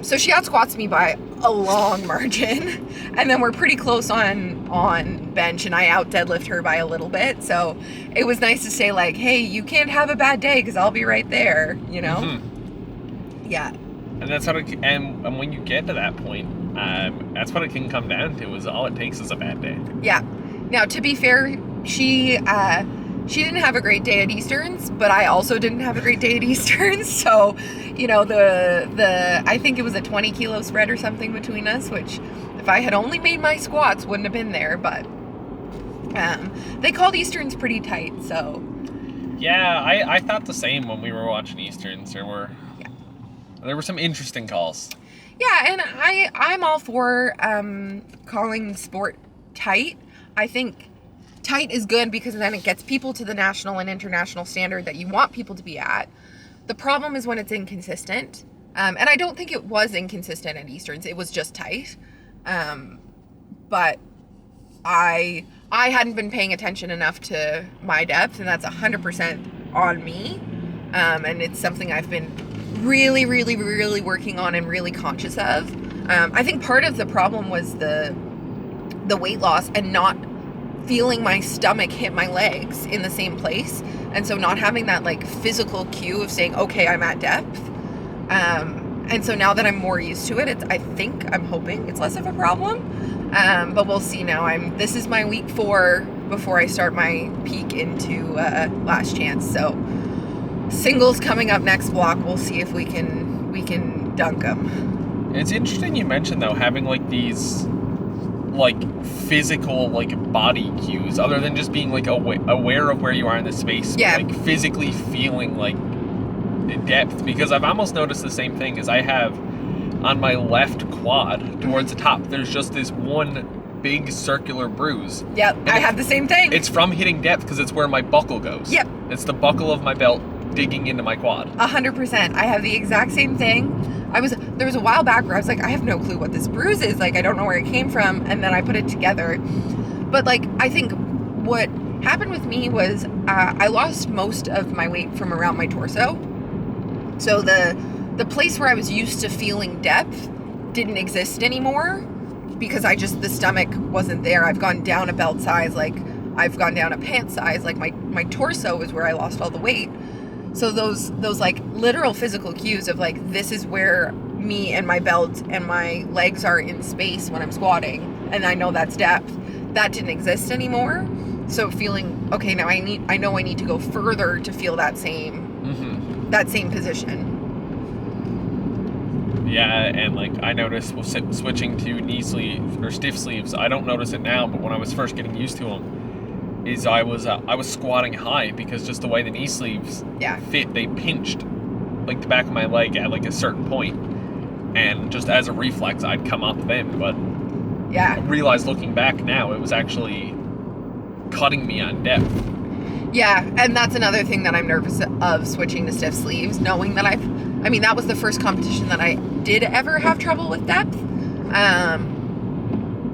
So she outsquats me by a long margin, and then we're pretty close on bench, and I out deadlift her by a little bit. So it was nice to say like, hey, you can't have a bad day because I'll be right there, you know? Mm-hmm. Yeah. And that's how and when you get to that point, that's what it can come down to, is all it takes is a bad day. Yeah. Now, to be fair, she didn't have a great day at Easterns, but I also didn't have a great day at Easterns. So, you know, I think it was a 20 kilo spread or something between us, which if I had only made my squats wouldn't have been there, but they called Easterns pretty tight, so. Yeah, I thought the same when we were watching Easterns. There were some interesting calls. Yeah, and I'm all for calling sport tight. I think tight is good because then it gets people to the national and international standard that you want people to be at. The problem is when it's inconsistent. And I don't think it was inconsistent at Easterns. It was just tight. But I hadn't been paying attention enough to my depth, and that's 100% on me. And it's something I've been really, really, really working on and really conscious of. I think part of the problem was the weight loss and not feeling my stomach hit my legs in the same place, and so not having that like physical cue of saying, okay, I'm at depth. And so now that I'm more used to it, I'm hoping it's less of a problem. But we'll see now. This is my week 4 before I start my peak into Last Chance. So singles coming up next block. We'll see if we can dunk them. It's interesting you mentioned though having like these like physical like body cues other than just being like aware of where you are in the space. Yeah. Like physically feeling like depth, because I've almost noticed the same thing as I have on my left quad towards the top. There's just this one big circular bruise. Yep, I have the same thing. It's from hitting depth because it's where my buckle goes. Yep. It's the buckle of my belt digging into my quad. 100%. I have the exact same thing. There was a while back where I was like, I have no clue what this bruise is. Like, I don't know where it came from. And then I put it together. But like, I think what happened with me was I lost most of my weight from around my torso. So the place where I was used to feeling depth didn't exist anymore because the stomach wasn't there. I've gone down a belt size, like I've gone down a pant size, like my torso is where I lost all the weight. So those like literal physical cues of like, this is where me and my belt and my legs are in space when I'm squatting, and I know that's depth, that didn't exist anymore. So feeling, okay, now I know I need to go further to feel that same position. Yeah, and like I noticed switching to knee sleeves or stiff sleeves. I don't notice it now, but when I was first getting used to them, I was squatting high because just the way the knee sleeves fit, they pinched like the back of my leg at like a certain point, and just as a reflex, I'd come up then. But I realized looking back now, it was actually cutting me on depth. Yeah, and that's another thing that I'm nervous of, switching to stiff sleeves, knowing that that was the first competition that I did ever have trouble with depth.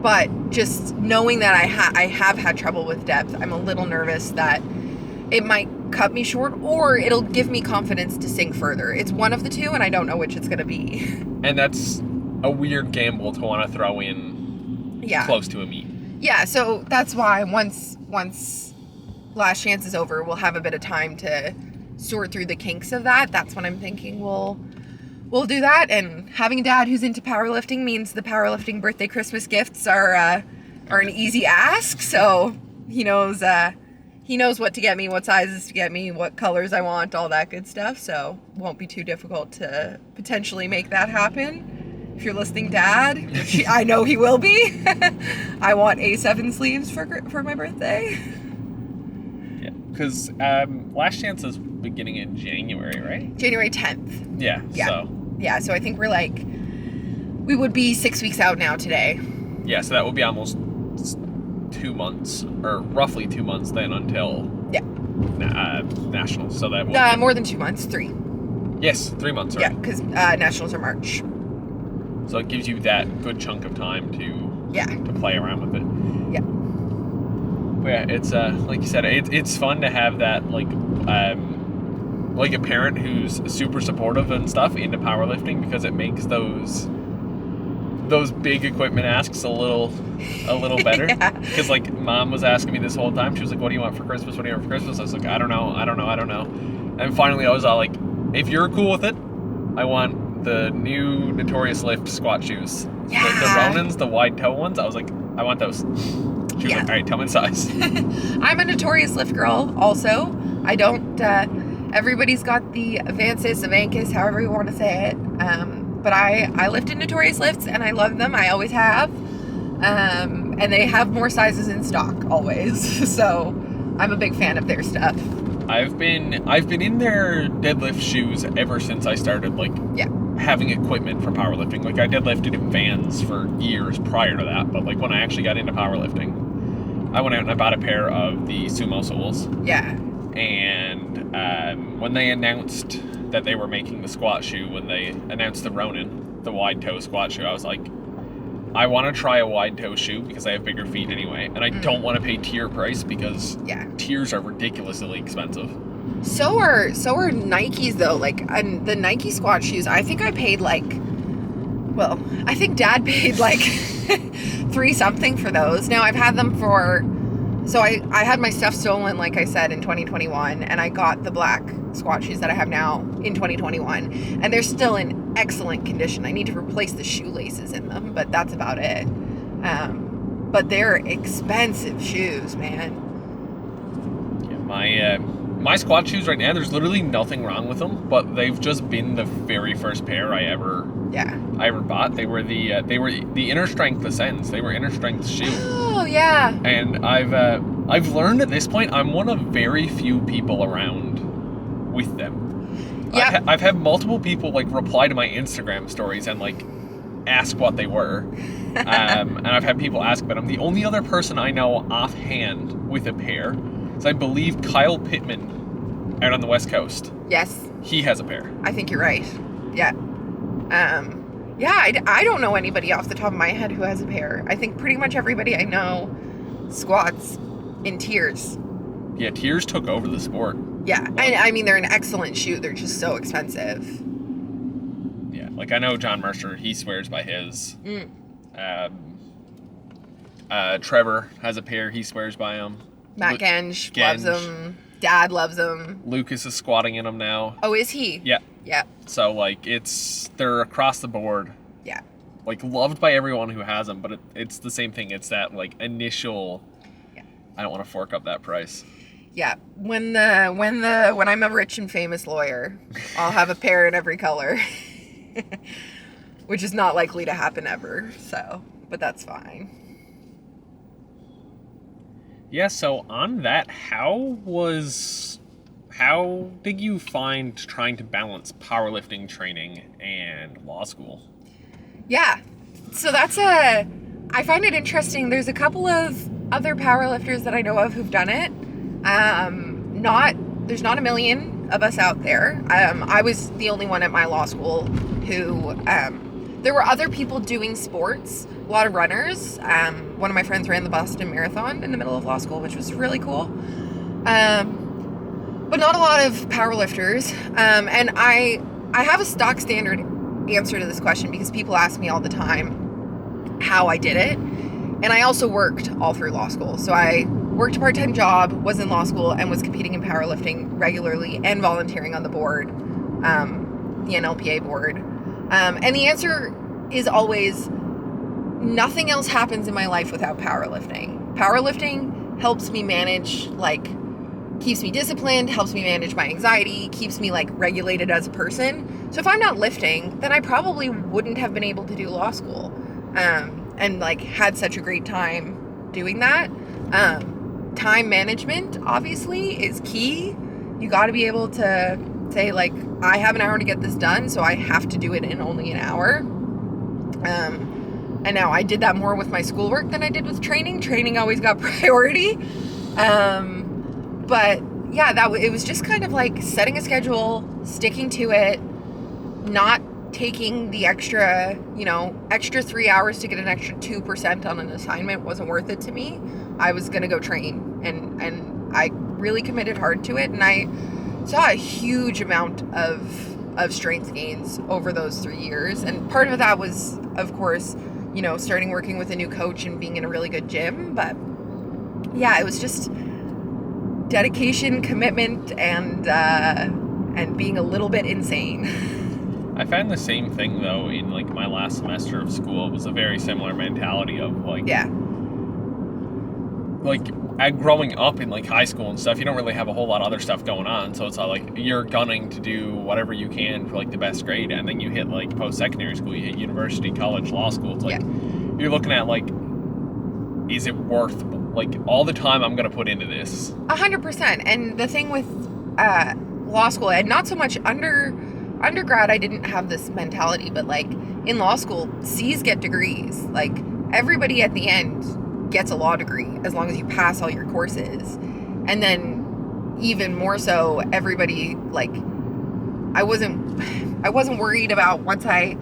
But just knowing that I have had trouble with depth, I'm a little nervous that it might cut me short or it'll give me confidence to sink further. It's one of the two, and I don't know which it's going to be. And that's a weird gamble to want to throw in close to a meet. Yeah, so that's why once Last Chance is over, we'll have a bit of time to sort through the kinks of that. That's when I'm thinking we'll do that. And having a dad who's into powerlifting means the powerlifting birthday Christmas gifts are an easy ask. So he knows what to get me, what sizes to get me, what colors I want, all that good stuff. So it won't be too difficult to potentially make that happen. If you're listening, Dad, which I know he will be, I want A7 sleeves for my birthday. Because Last Chance is beginning in January, right? January 10th. Yeah. So I think we would be 6 weeks out now today. Yeah, so that would be almost 2 months, or roughly 2 months then until nationals. So that more than 2 months, 3. Yes, 3 months. Right? Yeah, because nationals are March. So it gives you that good chunk of time to play around with it. Yeah. But yeah, it's like you said, it's fun to have that like a parent who's super supportive and stuff into powerlifting, because it makes those big equipment asks a little better. Because like mom was asking me this whole time, she was like, "What do you want for Christmas? What do you want for Christmas?" I was like, I don't know. And finally, I was all like, "If you're cool with it, I want the new Notorious Lift squat shoes. Yeah. The Ronins, the wide toe ones." I was like, "I want those." She was like, "All right, tell me the size." I'm a Notorious Lift girl also. I don't, everybody's got the Avancis, Avancus, however you want to say it. But I lift in Notorious Lifts, and I love them. I always have. And they have more sizes in stock, always. So I'm a big fan of their stuff. I've been in their deadlift shoes ever since I started, like, having equipment for powerlifting. Like, I deadlifted in Vans for years prior to that, but, like, when I actually got into powerlifting, I went out and I bought a pair of the Sumo soles. Yeah. And when they announced that they were making the squat shoe, when they announced the Ronin, the wide toe squat shoe, I was like, I want to try a wide toe shoe because I have bigger feet anyway, and I don't want to pay tier price because tiers are ridiculously expensive. So are Nikes though. Like, and the Nike squat shoes, I think I paid like, well, I think Dad paid like $3 something for those. Now I've had them for, so I had my stuff stolen, like I said, in 2021, and I got the black squat shoes that I have now in 2021, and they're still in excellent condition. I need to replace the shoelaces in them, but that's about it. But they're expensive shoes, man. Yeah, my squat shoes right now, there's literally nothing wrong with them, but they've just been the very first pair I ever bought. They were the Inner Strength Ascends. They were Inner Strength shoe. Oh yeah. And I've learned at this point I'm one of very few people around with them. Yeah. I've had multiple people like reply to my Instagram stories and like ask what they were. And I've had people ask about them. The only other person I know offhand with a pair is, I believe, Kyle Pittman out on the West Coast. Yes. He has a pair. I think you're right. Yeah. I don't know anybody off the top of my head who has a pair. I think pretty much everybody I know squats in tiers. Yeah, tiers took over the sport. Yeah, and I mean, they're an excellent shoe. They're just so expensive. Yeah, like I know John Mercer, he swears by his. Trevor has a pair, he swears by them. Matt Genge loves them. Dad loves them. Lucas is squatting in them now. Oh, is he? Yeah. Yeah. So, like, they're across the board. Yeah. Like, loved by everyone who has them, but it's the same thing. It's that, like, initial, I don't want to fork up that price. Yeah. When I'm a rich and famous lawyer, I'll have a pair in every color. Which is not likely to happen ever, so, but that's fine. Yeah, so on that, how did you find trying to balance powerlifting training and law school? Yeah, so I find it interesting. There's a couple of other powerlifters that I know of who've done it. There's not a million of us out there. I was the only one at my law school who, there were other people doing sports, a lot of runners. One of my friends ran the Boston Marathon in the middle of law school, which was really cool. But not a lot of powerlifters. And I have a stock standard answer to this question because people ask me all the time how I did it. And I also worked all through law school. So I worked a part-time job, was in law school, and was competing in powerlifting regularly and volunteering on the board, the NLPA board. And the answer is always, nothing else happens in my life without powerlifting. Powerlifting helps me manage, keeps me disciplined, helps me manage my anxiety, keeps me, regulated as a person. So if I'm not lifting, then I probably wouldn't have been able to do law school. And had such a great time doing that. Time management, obviously, is key. You got to be able to say, I have an hour to get this done, so I have to do it in only an hour. And now I did that more with my schoolwork than I did with training. Training always got priority. But it was just kind of like setting a schedule, sticking to it, not taking the extra 3 hours to get an extra 2% on an assignment wasn't worth it to me. I was going to go train, and I really committed hard to it, and I saw a huge amount of strength gains over those 3 years. And part of that was, of course, starting working with a new coach and being in a really good gym. But yeah, it was just dedication, commitment, and being a little bit insane. I found the same thing though in like my last semester of school. It was a very similar mentality of like, growing up in like high school and stuff, you don't really have a whole lot of other stuff going on. So it's like you're gunning to do whatever you can for like the best grade, and then you hit like post-secondary school, you hit university, college, law school. It's like you're looking at like, is it worth like all the time I'm gonna put into this? 100%. And the thing with law school, and not so much undergrad, I didn't have this mentality, but like in law school, C's get degrees. Like everybody at the end gets a law degree as long as you pass all your courses. And then even more so, everybody, like, I wasn't worried about once I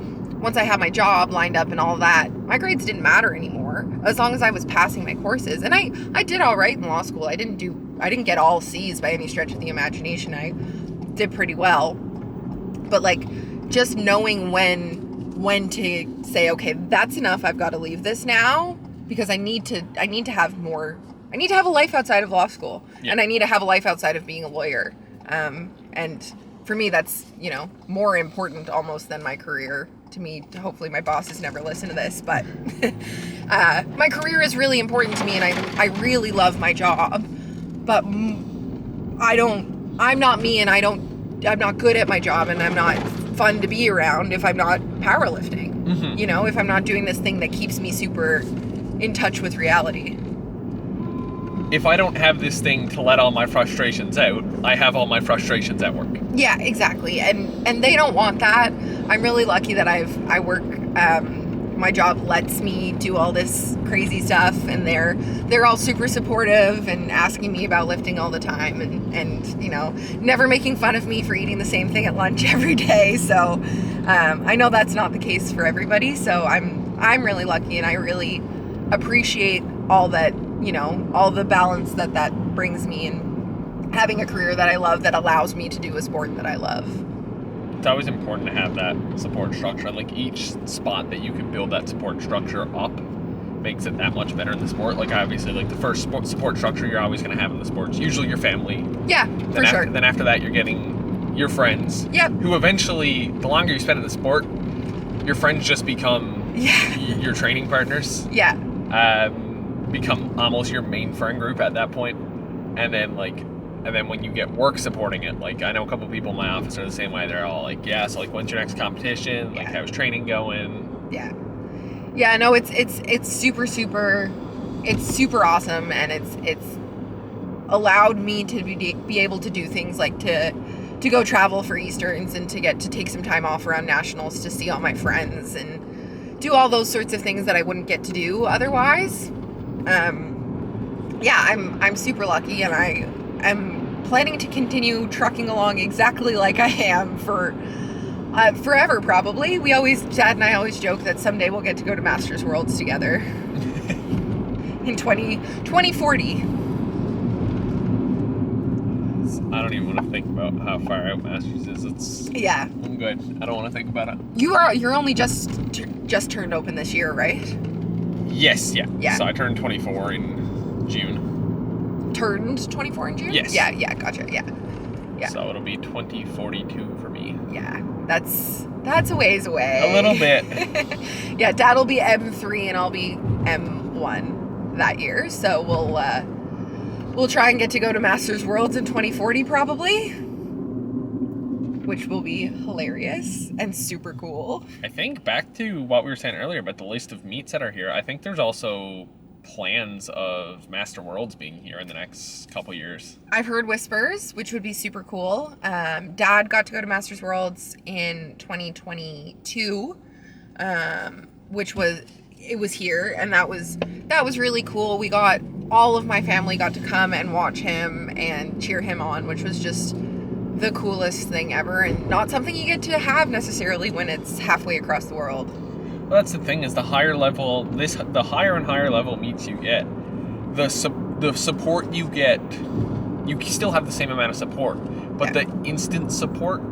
had my job lined up and all that, my grades didn't matter anymore as long as I was passing my courses. And I did all right in law school. I didn't get all C's by any stretch of the imagination. I did pretty well. But like just knowing when to say, okay, that's enough. I've got to leave this now because I need to have more. I need to have a life outside of law school, and I need to have a life outside of being a lawyer. And for me, that's, more important almost than my career. To me, hopefully my bosses never listen to this, but my career is really important to me, and I really love my job. But I'm not me, and I'm not good at my job, and I'm not fun to be around if I'm not powerlifting. Mm-hmm. If I'm not doing this thing that keeps me super in touch with reality. If I don't have this thing to let all my frustrations out, I have all my frustrations at work. Yeah, exactly. And they don't want that. I'm really lucky that I work, my job lets me do all this crazy stuff, and they're all super supportive and asking me about lifting all the time, and never making fun of me for eating the same thing at lunch every day. So I know that's not the case for everybody. So I'm really lucky, and I really appreciate all that, all the balance that brings me, and having a career that I love that allows me to do a sport that I love. It's always important to have that support structure. Like each spot that you can build that support structure up makes it that much better in the sport. Like obviously, like the first support structure you're always going to have in the sports, usually your family. Yeah, for sure. Then after that, you're getting your friends. Yep. Who eventually, the longer you spend in the sport, your friends just become your training partners. Yeah. Become almost your main friend group at that point. And then when you get work supporting it, like I know a couple people in my office are the same way. They're all like, so like when's your next competition? Like how's training going? Yeah. Yeah, no, it's super awesome, and it's allowed me to be able to do things like to go travel for Easterns, and to get to take some time off around nationals to see all my friends and do all those sorts of things that I wouldn't get to do otherwise. I'm super lucky, and I'm planning to continue trucking along exactly like I am for forever, probably. Dad and I always joke that someday we'll get to go to Masters Worlds together in 2040. I don't even want to think about how far out Masters is. I'm good. I don't want to think about it. You're only just turned open this year, right? Yes, yeah. So I turned 24 in June. Turned 24 in June? Yes. Yeah, gotcha, yeah. So it'll be 2042 for me. Yeah, that's a ways away. A little bit. Yeah, Dad'll be M3 and I'll be M1 that year. So we'll try and get to go to Masters Worlds in 2040 probably, which will be hilarious and super cool. I think back to what we were saying earlier about the list of meets that are here, I think there's also plans of Master Worlds being here in the next couple years. I've heard whispers, which would be super cool. Dad got to go to Masters Worlds in 2022, which was here, and that was really cool. We got all of my family got to come and watch him and cheer him on, which was just the coolest thing ever, and not something you get to have necessarily when it's halfway across the world. Well, that's the thing, is the higher and higher level meets you get, the support you get, you still have the same amount of support, but the instant support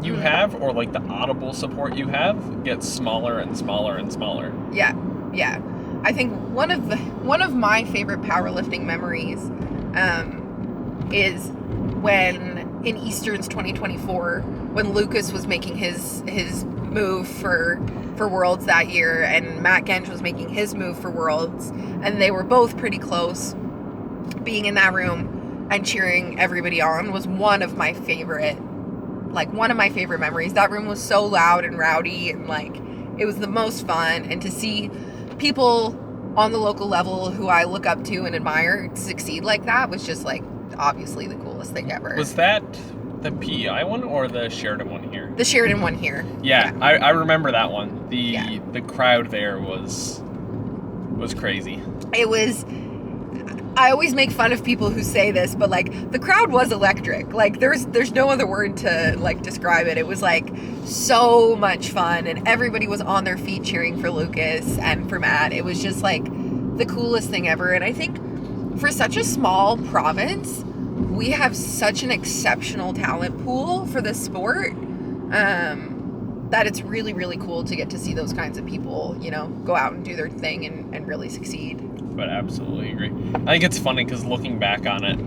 you have, or like the audible support you have, gets smaller and smaller and smaller. Yeah. I think one of my favorite powerlifting memories is when in Easterns 2024, when Lucas was making his move for Worlds that year, and Matt Gensch was making his move for Worlds, and they were both pretty close. Being in that room and cheering everybody on was one of my favorite memories. That room was so loud and rowdy, and like it was the most fun. And to see people on the local level who I look up to and admire succeed like that was just like obviously the coolest thing ever. Was that the PEI one or the Sheridan one here? The Sheridan one here. Yeah. I remember that one. The crowd there was crazy. It was. I always make fun of people who say this, but like the crowd was electric. Like there's no other word to like describe it. It was like so much fun, and everybody was on their feet cheering for Lucas and for Matt. It was just like the coolest thing ever. And I think for such a small province, we have such an exceptional talent pool for this sport, that it's really, really cool to get to see those kinds of people, you know, go out and do their thing and really succeed. But absolutely agree. I think it's funny because looking back on it,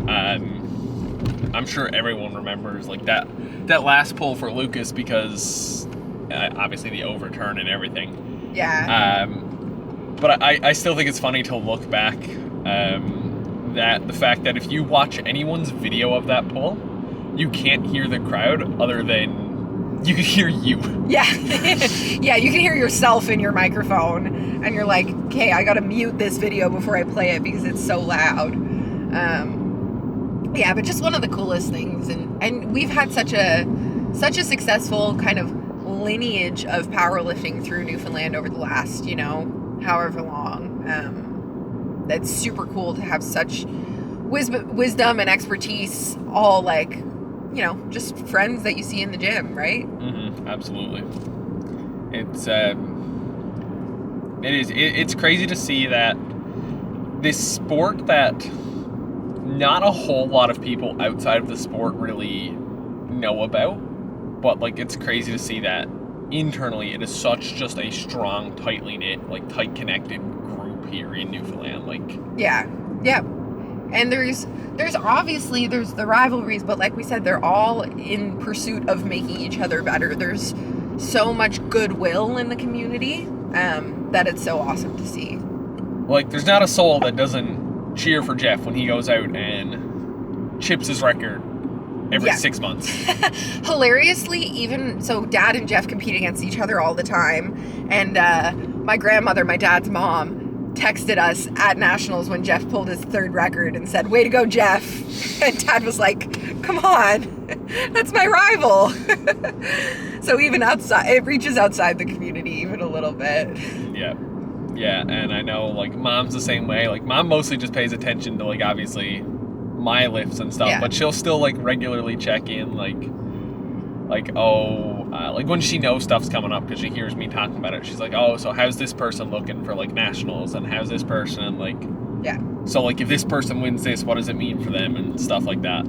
I'm sure everyone remembers like that last pull for Lucas, because obviously the overturn and everything. Yeah. But I still think it's funny to look back, that the fact that if you watch anyone's video of that pull, you can't hear the crowd other than you can hear you. Yeah. Yeah, you can hear yourself in your microphone, and you're like, okay, I gotta mute this video before I play it because it's so loud. Yeah, but just one of the coolest things, and we've had such a successful kind of lineage of powerlifting through Newfoundland over the last, you know, however long. That's super cool to have such wisdom and expertise, all like, you know, just friends that you see in the gym, right? Mm-hmm, absolutely. It's crazy to see that this sport that not a whole lot of people outside of the sport really know about, but like it's crazy to see that internally it is such just a strong, tightly knit, like tight connected group here in Newfoundland. Like yeah. And there's obviously there's the rivalries, but like we said, they're all in pursuit of making each other better. There's so much goodwill in the community, that it's so awesome to see. Like there's not a soul that doesn't cheer for Jeff when he goes out and chips his record every 6 months. Hilariously, even so, Dad and Jeff compete against each other all the time, and my grandmother, my dad's mom, texted us at Nationals when Jeff pulled his third record and said, "Way to go, Jeff." And Dad was like, "Come on, that's my rival." So even outside, it reaches outside the community even a little bit. Yeah, and I know like Mom's the same way. Like Mom mostly just pays attention to like obviously my lifts and stuff, but she'll still like regularly check in like when she knows stuff's coming up, because she hears me talking about it. She's like, "Oh, so how's this person looking for like nationals, and how's this person, and like so like if this person wins this, what does it mean for them," and stuff like that.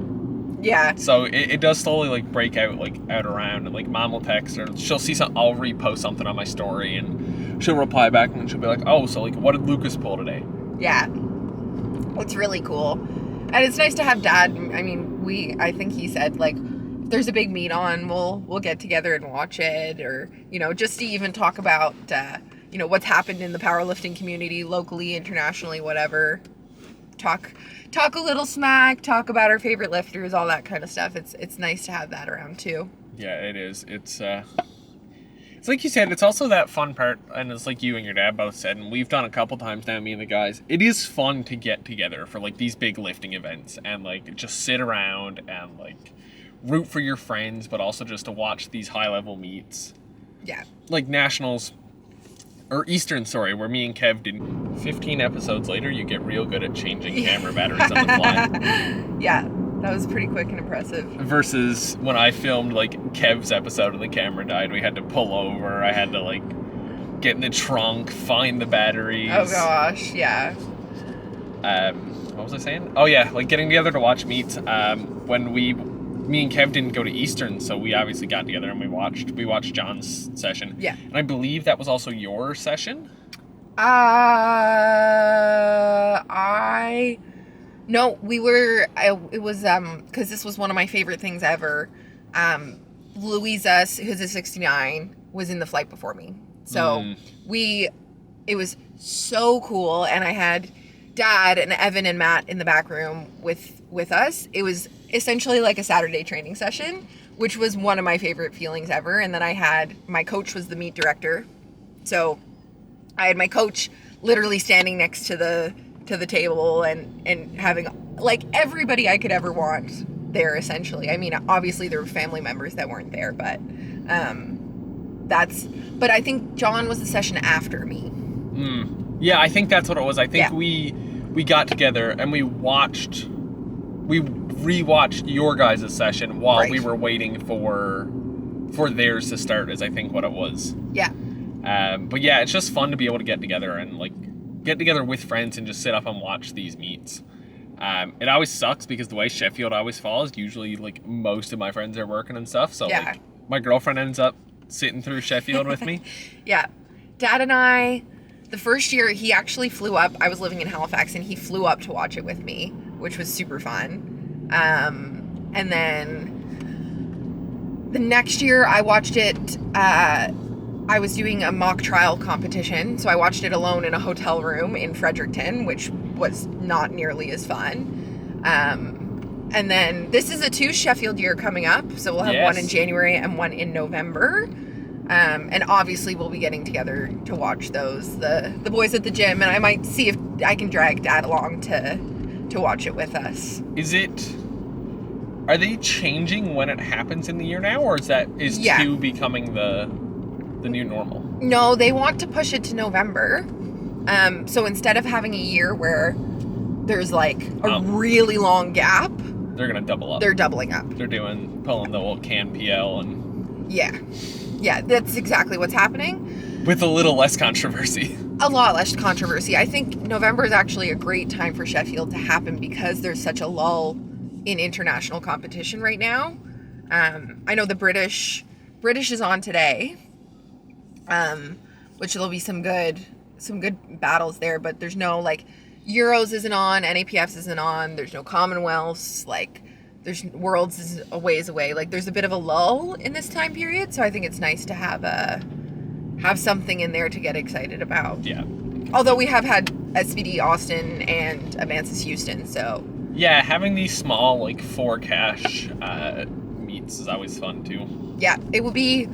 Yeah. So it does slowly like break out around, and like Mom will text her, she'll see something, I'll repost something on my story, and she'll reply back, and she'll be like, "Oh, so like what did Lucas pull today?" Yeah. It's really cool. And it's nice to have Dad. I mean, I think he said like, there's a big meet on, we'll get together and watch it, or, you know, just to even talk about, you know, what's happened in the powerlifting community locally, internationally, whatever. Talk a little smack, talk about our favorite lifters, all that kind of stuff. It's nice to have that around too. Yeah, it is. It's like you said, it's also that fun part, and it's like you and your dad both said, and we've done a couple times now, me and the guys. It is fun to get together for like these big lifting events and like just sit around and like root for your friends, but also just to watch these high level meets. Yeah. Like Nationals or Eastern, sorry, where me and Kev did 15 episodes later, you get real good at changing camera batteries on the fly. Yeah, that was pretty quick and impressive. Versus when I filmed like Kev's episode and the camera died, we had to pull over. I had to like get in the trunk, find the batteries. Oh gosh, yeah. What was I saying? Oh yeah, like getting together to watch meets. When me and Kev didn't go to Eastern, so we obviously got together and we watched John's session. Yeah. And I believe that was also your session. No, it was, because this was one of my favorite things ever. Louisa, who's a 69, was in the flight before me. So it was so cool. And I had Dad and Evan and Matt in the back room with us. It was essentially like a Saturday training session, which was one of my favorite feelings ever. And then I had, my coach was the meet director. So I had my coach literally standing next to the table and having like everybody I could ever want there, essentially. I mean, obviously there were family members that weren't there, but but I think John was the session after me. Yeah, I think that's what it was. I think we got together and we rewatched your guys' session while we were waiting for theirs to start, is I think what it was. Yeah. But yeah, it's just fun to be able to get together and like get together with friends and just sit up and watch these meets. It always sucks because the way Sheffield always falls, usually like most of my friends are working and stuff. So like my girlfriend ends up sitting through Sheffield with me. Yeah. Dad and I, the first year he actually flew up. I was living in Halifax and he flew up to watch it with me, which was super fun. And then the next year I watched it, I was doing a mock trial competition, so I watched it alone in a hotel room in Fredericton, which was not nearly as fun. And then this is a 2 Sheffield year coming up, so we'll have one in January and one in November. And obviously we'll be getting together to watch those, the boys at the gym, and I might see if I can drag Dad along to watch it with us. Are they changing when it happens in the year now, or is 2 becoming the new normal? No, they want to push it to November. So instead of having a year where there's like a really long gap, they're gonna double up. They're doubling up. They're pulling the old NPL and yeah, that's exactly what's happening. With a little less controversy. A lot less controversy. I think November is actually a great time for Sheffield to happen because there's such a lull in international competition right now. I know the British is on today. Which there'll be some good battles there, but there's no like Euros isn't on, NAPFs isn't on, there's no Commonwealths, like there's Worlds is a ways away. Like there's a bit of a lull in this time period, so I think it's nice to have something in there to get excited about. Yeah. Although we have had SVD Austin and Advances Houston, so yeah, having these small like 4 cash meets is always fun too. Yeah, it will be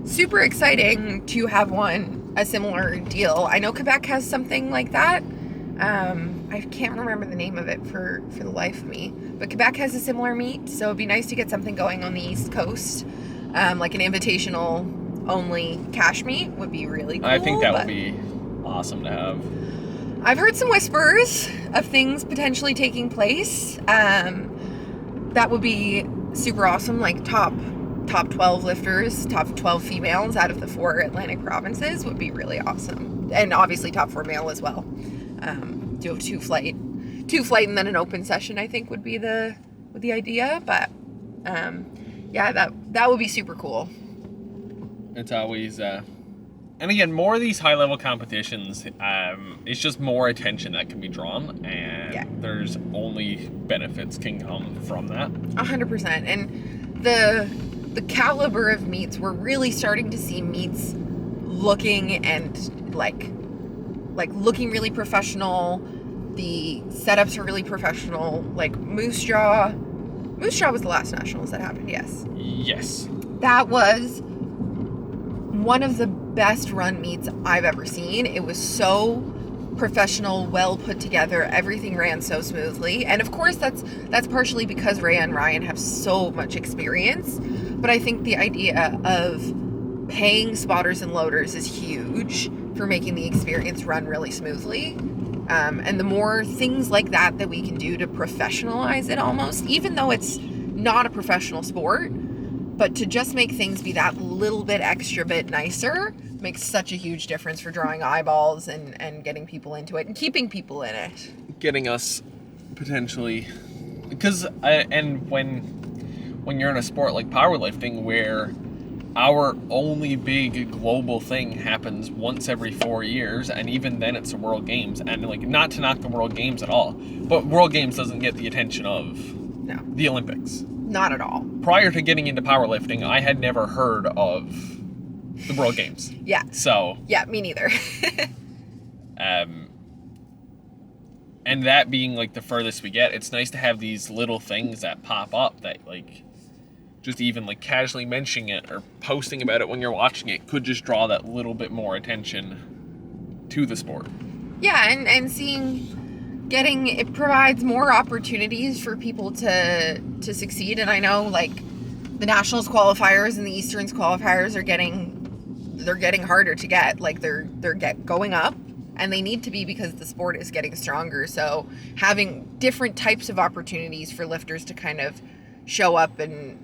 super exciting to have a similar deal. I know Quebec has something like that. I can't remember the name of it for the life of me. But Quebec has a similar meet, so it'd be nice to get something going on the East Coast. Like an invitational only cash meet would be really cool. I think that would be awesome to have. I've heard some whispers of things potentially taking place. That would be super awesome, like top 12 lifters, top 12 females out of the 4 Atlantic provinces would be really awesome. And obviously top 4 male as well. Do a 2 flight and then an open session, I think would be the idea. But yeah, that would be super cool. It's always and again, more of these high level competitions, it's just more attention that can be drawn, and there's only benefits can come from that. 100%. And the caliber of meets, we're really starting to see meets looking and like looking really professional. The setups are really professional. Like Moose Jaw was the last nationals that happened. Yes, that was one of the best run meets I've ever seen. It was so professional, well put together. Everything ran so smoothly, and of course that's partially because Rhea and Ryan have so much experience. But I think the idea of paying spotters and loaders is huge, for making the experience run really smoothly. And the more things like that we can do to professionalize it almost, even though it's not a professional sport, but to just make things be that little bit extra bit nicer makes such a huge difference for drawing eyeballs and getting people into it and keeping people in it. Getting us potentially, because when you're in a sport like powerlifting where our only big global thing happens once every 4 years, and even then it's the World Games, and like, not to knock the World Games at all, but World Games doesn't get the attention of the Olympics. Not at all. Prior to getting into powerlifting, I had never heard of the World Games. Yeah. So. Yeah, me neither. And that being like the furthest we get, it's nice to have these little things that pop up that like, just even like casually mentioning it or posting about it when you're watching it could just draw that little bit more attention to the sport. Yeah, and it provides more opportunities for people to succeed. And I know like the Nationals qualifiers and the Easterns qualifiers are getting harder to get. Like they're going up, and they need to be because the sport is getting stronger. So having different types of opportunities for lifters to kind of show up and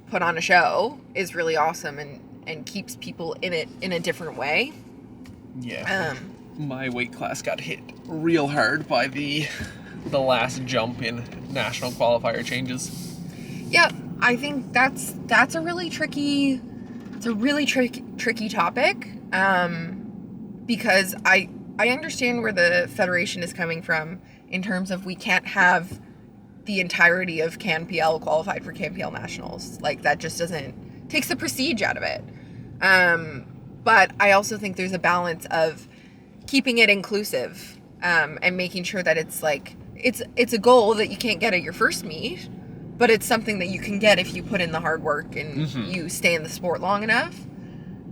put on a show is really awesome and keeps people in it in a different way. Yeah. My weight class got hit real hard by the last jump in national qualifier changes. Yeah, I think that's a really tricky topic. Because I understand where the federation is coming from in terms of we can't have the entirety of CanPL qualified for CanPL nationals. Like that just takes the prestige out of it. But I also think there's a balance of keeping it inclusive, and making sure that it's like, it's a goal that you can't get at your first meet, but it's something that you can get if you put in the hard work and you stay in the sport long enough.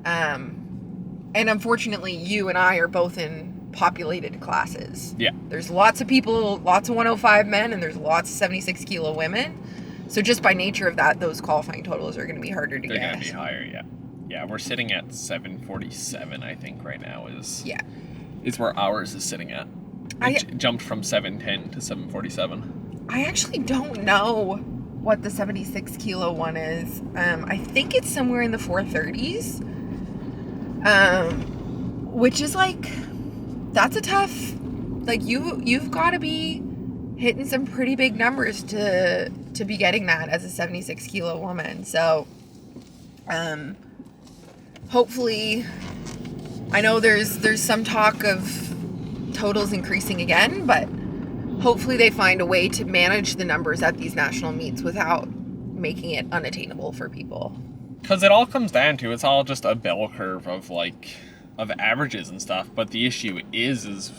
And unfortunately, you and I are both in populated classes. Yeah. There's lots of people, lots of 105 men, and there's lots of 76 kilo women. So just by nature of that, those qualifying totals are going to be harder to get. They're going to be higher, yeah. Yeah, we're sitting at 747, I think, right now is where ours is sitting at. It jumped from 710 to 747. I actually don't know what the 76 kilo one is. I think it's somewhere in the 430s. Which is like, that's a tough, like you've got to be hitting some pretty big numbers to be getting that as a 76 kilo woman. So, hopefully, I know there's some talk of totals increasing again, but hopefully they find a way to manage the numbers at these national meets without making it unattainable for people. Because it all comes down to, it's all just a bell curve of averages and stuff. But the issue is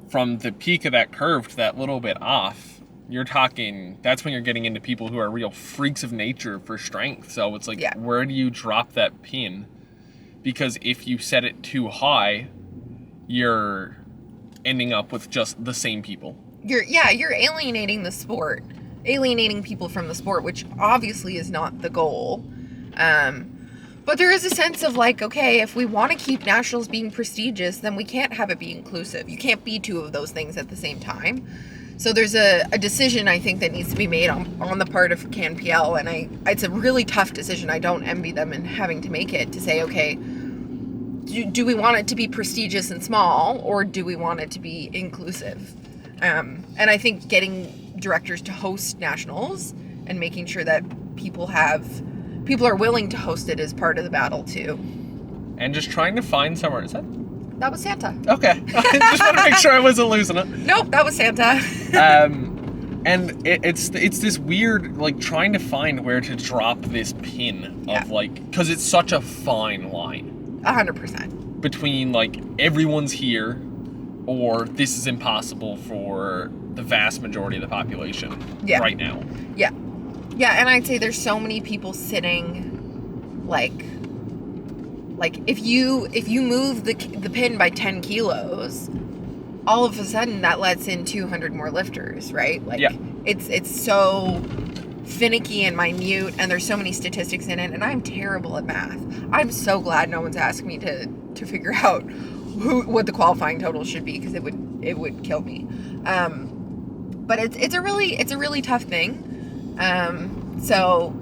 from the peak of that curve to that little bit off, you're talking, that's when you're getting into people who are real freaks of nature for strength. So it's like, where do you drop that pin? Because if you set it too high, you're ending up with just the same people. You're alienating the sport. Alienating people from the sport, which obviously is not the goal. But there is a sense of like, okay, if we want to keep nationals being prestigious, then we can't have it be inclusive. You can't be two of those things at the same time. So there's a decision, I think, that needs to be made on the part of CanPL, and it's a really tough decision. I don't envy them in having to make it, to say, okay, do we want it to be prestigious and small, or do we want it to be inclusive? And I think getting directors to host nationals and making sure that people are willing to host it is part of the battle too. And just trying to find somewhere. Is that was Santa. Okay. I just want to make sure I wasn't losing it. Nope, that was Santa. And it's this weird, like, trying to find where to drop this pin of like, because it's such a fine line. 100%. Between like, everyone's here, or this is impossible for the vast majority of the population right now. Yeah. Yeah, and I'd say there's so many people sitting, like if you move the pin by 10 kilos, all of a sudden that lets in 200 more lifters, right? Like, it's so finicky and minute, and there's so many statistics in it, and I'm terrible at math. I'm so glad no one's asked me to to figure out what the qualifying total should be, because it would kill me. But it's a really tough thing. So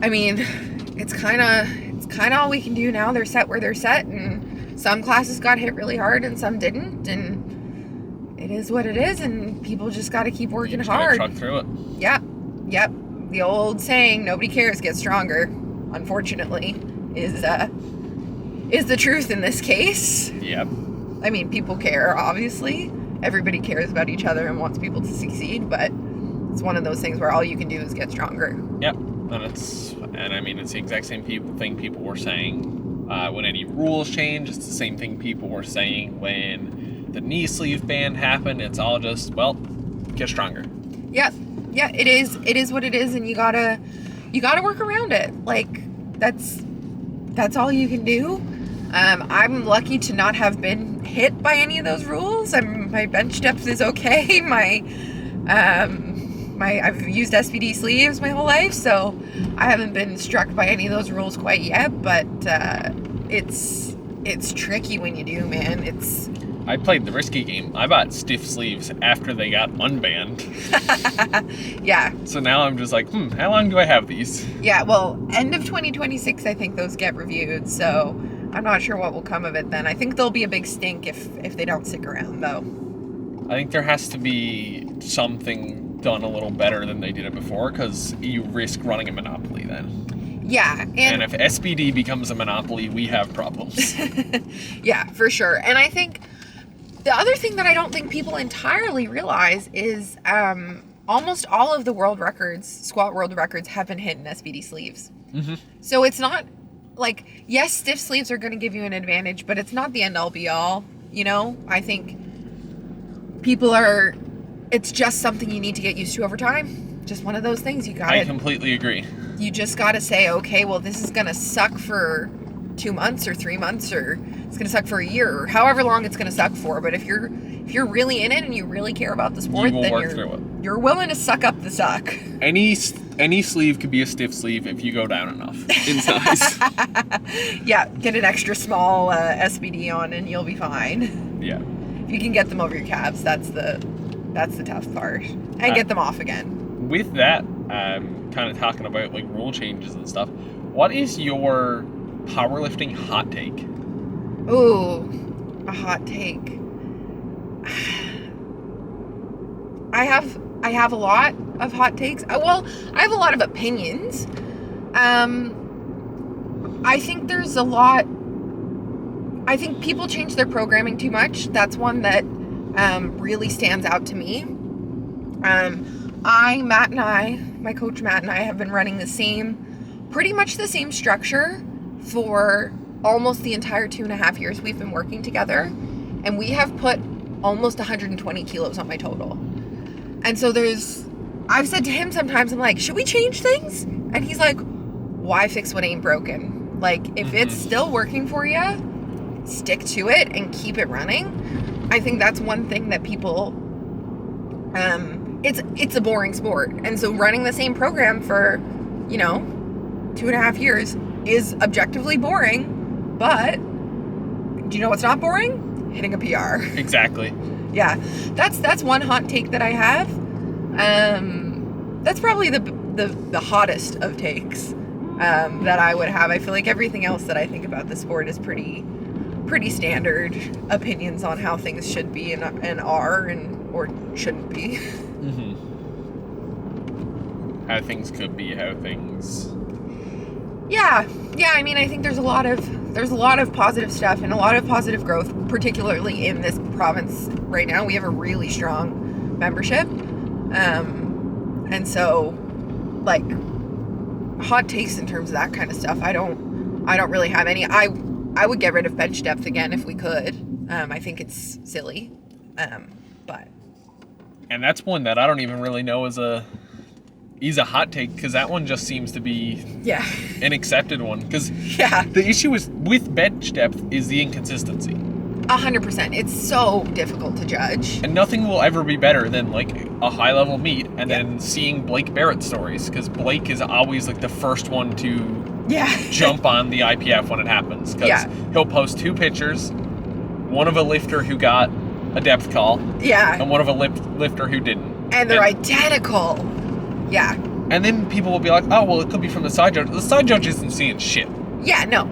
I mean, it's kind of all we can do now. They're set where they're set, and some classes got hit really hard and some didn't, and it is what it is, and people just got to keep working hard. Truck through it. Yep. The old saying, "Nobody cares, get stronger," unfortunately, is the truth in this case. Yep. I mean, people care, obviously. Everybody cares about each other and wants people to succeed, but it's one of those things where all you can do is get stronger. Yep. And I mean, it's the exact same thing people were saying when any rules change. It's the same thing people were saying when the knee sleeve ban happened. It's all just, well, get stronger. Yeah, it is what it is, and you gotta work around it. Like, that's all you can do. I'm lucky to not have been hit by any of those rules. My bench depth is okay. I've used SPD sleeves my whole life, so I haven't been struck by any of those rules quite yet. But it's tricky when you do, man. I played the risky game. I bought stiff sleeves after they got unbanned. Yeah. So now I'm just like, how long do I have these? Yeah, well, end of 2026, I think those get reviewed, so I'm not sure what will come of it then. I think there'll be a big stink if they don't stick around, though. I think there has to be something done a little better than they did it before, because you risk running a monopoly then. Yeah. And if SPD becomes a monopoly, we have problems. Yeah, for sure. And I think the other thing that I don't think people entirely realize is almost all of the world records, squat world records, have been hit in SPD sleeves. Mm-hmm. So it's not like, yes, stiff sleeves are going to give you an advantage, but it's not the end all be all. You know, I think it's just something you need to get used to over time. Just one of those things I completely agree. You just got to say, okay, well, this is going to suck for 2 months or 3 months, or it's going to suck for a year, or however long it's going to suck for. But if you're really in it and you really care about the sport, then you're willing to suck up the suck. Any sleeve could be a stiff sleeve if you go down enough in size. Yeah, get an extra small SPD on and you'll be fine. Yeah. If you can get them over your calves, that's the tough part. And get them off again. With that, kind of talking about like rule changes and stuff, what is your powerlifting hot take? Ooh, a hot take. I have a lot of hot takes. Well, I have a lot of opinions. I think there's a lot. I think people change their programming too much. That's one that really stands out to me. My coach Matt and I have been running pretty much the same structure for almost the entire 2.5 years we've been working together. And we have put almost 120 kilos on my total. And so I've said to him sometimes, I'm like, should we change things? And he's like, why fix what ain't broken? Like, if it's still working for you, stick to it and keep it running. I think that's one thing that people, it's a boring sport. And so running the same program for, 2.5 years is objectively boring, but do you know what's not boring? Hitting a PR. Exactly. Yeah. That's one hot take that I have. That's probably the hottest of takes that I would have. I feel like everything else that I think about the sport is pretty standard opinions on how things should be and are or shouldn't be. Mm-hmm. How things could be, how things. Yeah. I mean, I think there's a lot of positive stuff and a lot of positive growth, particularly in this province right now. We have a really strong membership, and so like hot takes in terms of that kind of stuff. I don't really have any. I would get rid of bench depth again if we could. I think it's silly, but. And that's one that I don't even really know is a hot take, because that one just seems to be an accepted one. Because the issue with bench depth is the inconsistency. 100%. It's so difficult to judge. And nothing will ever be better than like a high level meet and then seeing Blake Barrett stories, because Blake is always like the first one to jump on the IPF when it happens, because he'll post 2 pictures, one of a lifter who got a depth call, and one of a lifter who didn't, and they're identical. And then people will be like, oh well, it could be from the side judge. The side judge isn't seeing shit. No.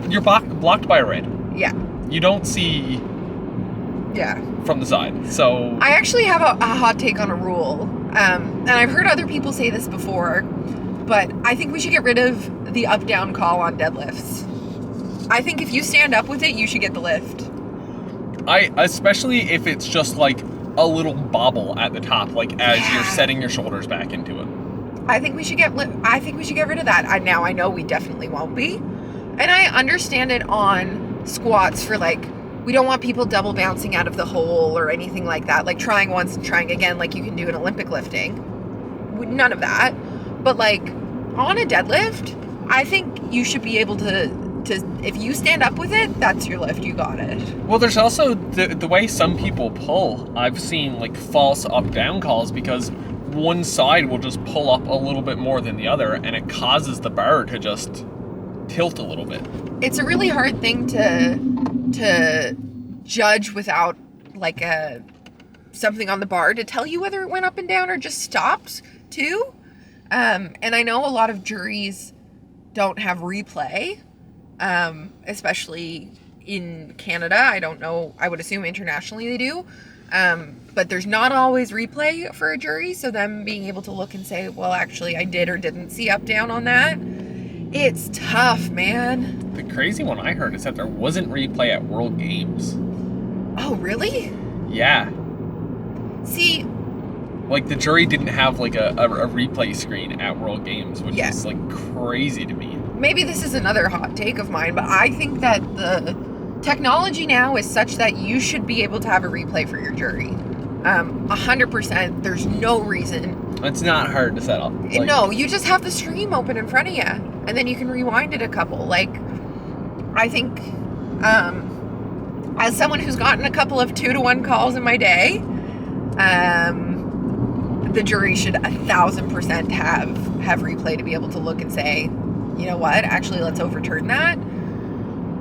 You're blocked by a red. You don't see from the side. So I actually have a hot take on a rule, and I've heard other people say this before, but I think we should get rid of the up-down call on deadlifts. I think if you stand up with it, you should get the lift. Especially if it's just like a little bobble at the top, like as you're setting your shoulders back into it. I think we should get rid of that. Now I know we definitely won't be, and I understand it on squats for like, we don't want people double bouncing out of the hole or anything like that, like trying once and trying again like you can do in Olympic lifting. None of that. But like on a deadlift, I think you should be able to if you stand up with it, that's your lift, you got it. Well, there's also the way some people pull. I've seen like false up down calls because one side will just pull up a little bit more than the other, and it causes the bar to just tilt a little bit. It's a really hard thing to judge without like something on the bar to tell you whether it went up and down or just stopped too. And I know a lot of juries don't have replay, especially in Canada. I don't know, I would assume internationally they do. But there's not always replay for a jury, so them being able to look and say, well, actually I did or didn't see up down on that. It's tough, man. The crazy one I heard is that there wasn't replay at World Games. Oh, really? Yeah. See, like the jury didn't have like a replay screen at World Games, which is like crazy to me. Maybe this is another hot take of mine, but I think that the technology now is such that you should be able to have a replay for your jury. 100%. There's no reason. It's not hard to set up. No, you just have the stream open in front of you, and then you can rewind it a couple. Like, I think, as someone who's gotten a couple of 2-to-1 calls in my day, the jury should 1,000% have replay to be able to look and say, you know what, actually let's overturn that.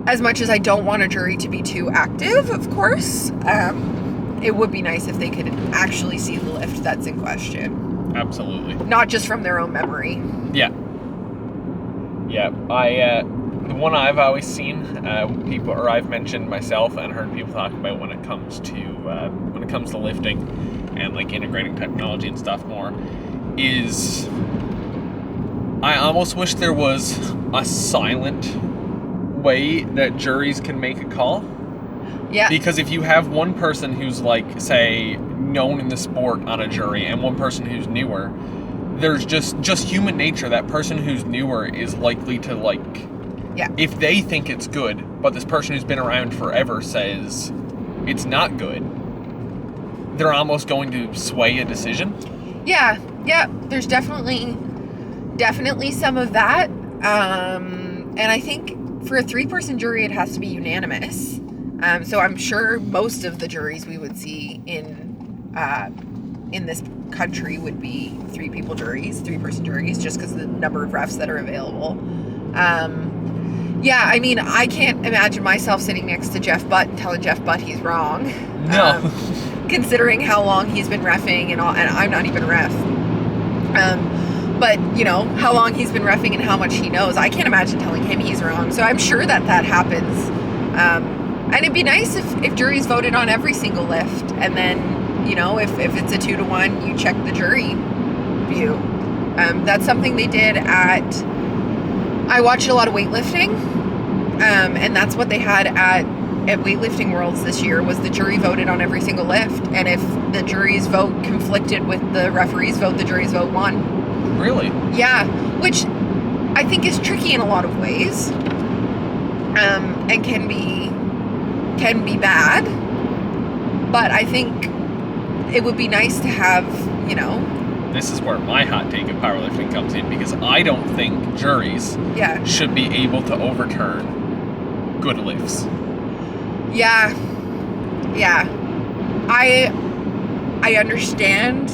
As much as I don't want a jury to be too active, of course, it would be nice if they could actually see the lift that's in question. Absolutely. Not just from their own memory. Yeah. The one I've always seen people, or I've mentioned myself and heard people talk about when it comes to lifting and like integrating technology and stuff more, is I almost wish there was a silent way that juries can make a call. Yeah. Because if you have one person who's like, say, known in the sport on a jury and one person who's newer, there's just human nature. That person who's newer is likely to like, if they think it's good, but this person who's been around forever says it's not good, they're almost going to sway a decision. Yeah. There's definitely some of that. And I think for a 3-person jury, it has to be unanimous. So I'm sure most of the juries we would see in this country would be 3-person juries, just because of the number of refs that are available. I mean, I can't imagine myself sitting next to Jeff Butt and telling Jeff Butt he's wrong. No. Considering how long he's been reffing and I'm not even a ref. But, you know, how long he's been reffing and how much he knows, I can't imagine telling him he's wrong. So I'm sure that happens. And it'd be nice if juries voted on every single lift, and then, you know, if it's a 2-to-1, you check the jury view. That's something they did I watched a lot of weightlifting, and that's what they had at weightlifting worlds this year, was the jury voted on every single lift, and if the jury's vote conflicted with the referee's vote, the jury's vote won. Really? Yeah, which I think is tricky in a lot of ways, and can be bad, but I think it would be nice to have, you know. This is where my hot take of powerlifting comes in, because I don't think juries should be able to overturn good lifts. Yeah. Yeah. I understand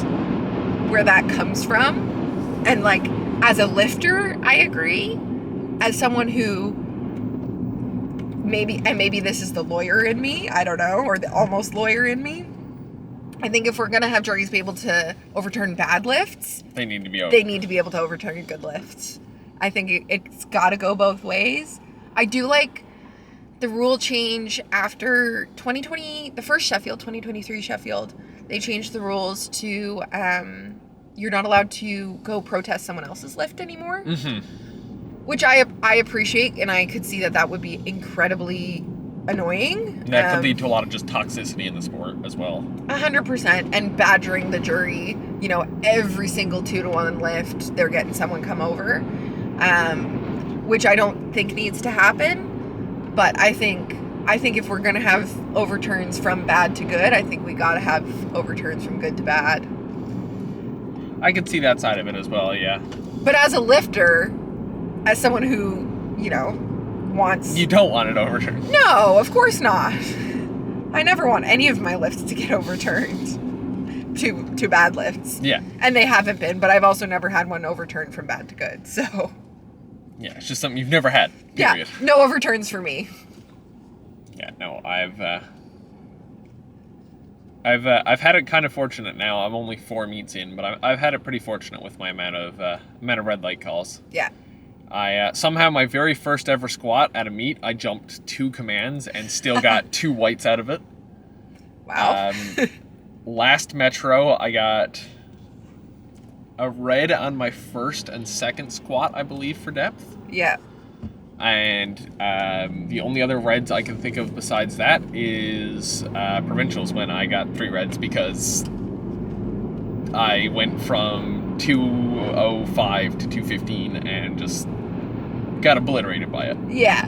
where that comes from. And like, as a lifter, I agree. As someone who maybe this is the lawyer in me, I don't know, or the almost lawyer in me. I think if we're going to have juries be able to overturn bad lifts, they need to be able to overturn good lifts. I think it's got to go both ways. I do like the rule change after 2020, the first Sheffield, 2023 Sheffield. They changed the rules to you're not allowed to go protest someone else's lift anymore. Which I appreciate, and I could see that would be incredibly annoying. That could lead to a lot of just toxicity in the sport as well. 100%, and badgering the jury. Every single 2-to-1 lift, they're getting someone come over, which I don't think needs to happen. But I think if we're gonna have overturns from bad to good, I think we gotta have overturns from good to bad. I could see that side of it as well, yeah. But as a lifter, as someone who, wants... You don't want it overturned. No, of course not. I never want any of my lifts to get overturned to bad lifts. Yeah. And they haven't been, but I've also never had one overturned from bad to good, so... Yeah, it's just something you've never had, period. Yeah, no overturns for me. Yeah, no, I've had it kind of fortunate now. I'm only 4 meets in, but I've had it pretty fortunate with my amount of red light calls. Yeah. I somehow my very first ever squat at a meet, I jumped 2 commands and still got 2 whites out of it. Wow. Last Metro, I got a red on my first and second squat, I believe, for depth. Yeah. And the only other reds I can think of besides that is provincials, when I got 3 reds because I went from 205 to 215 and just got obliterated by it. Yeah.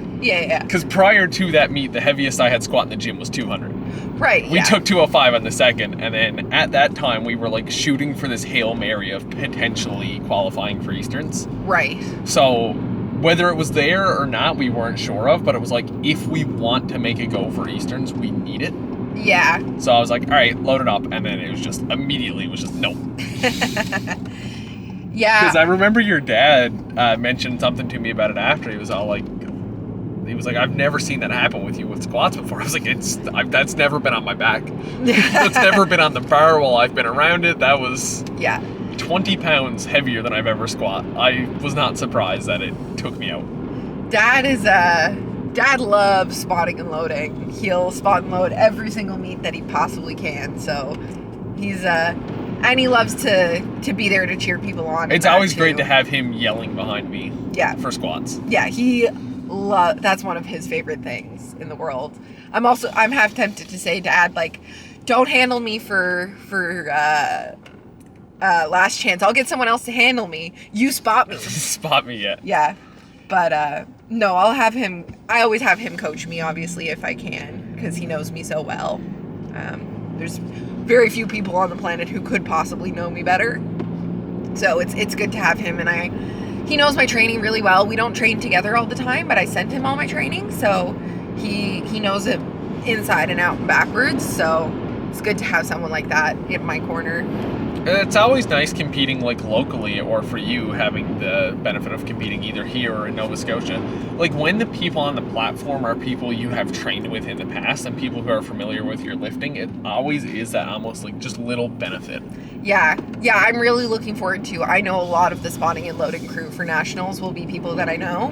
Because prior to that meet, the heaviest I had squat in the gym was 200. Right, We took 205 on the second, and then at that time, we were like shooting for this Hail Mary of potentially qualifying for Easterns. Right. So whether it was there or not, we weren't sure of, but it was like, if we want to make a go for Easterns, we need it. Yeah. So I was like, all right, load it up. And then it was just no. Yeah. Because I remember your dad mentioned something to me about it after. He was like, I've never seen that happen with you with squats before. I was like, that's never been on my back. That's never been on the bar while I've been around it. That was 20 pounds heavier than I've ever squat. I was not surprised that it took me out. Dad loves spotting and loading. He'll spot and load every single meet that he possibly can. So he's and he loves to be there to cheer people on. It's always great to have him yelling behind me. Yeah. For squats. Yeah, that's one of his favorite things in the world. I'm half tempted to say, Dad, like, don't handle me for last chance. I'll get someone else to handle me. You spot me. Spot me, yeah. Yeah. But no, I always have him coach me, obviously, if I can, because he knows me so well. There's very few people on the planet who could possibly know me better. So it's good to have him, and he knows my training really well. We don't train together all the time, but I sent him all my training, so he knows it inside and out and backwards. So it's good to have someone like that in my corner. It's always nice competing like locally, or for you having the benefit of competing either here or in Nova Scotia. Like when the people on the platform are people you have trained with in the past and people who are familiar with your lifting, it always is that almost like just little benefit. Yeah, I'm really looking forward to. I know a lot of the spotting and loading crew for nationals will be people that I know,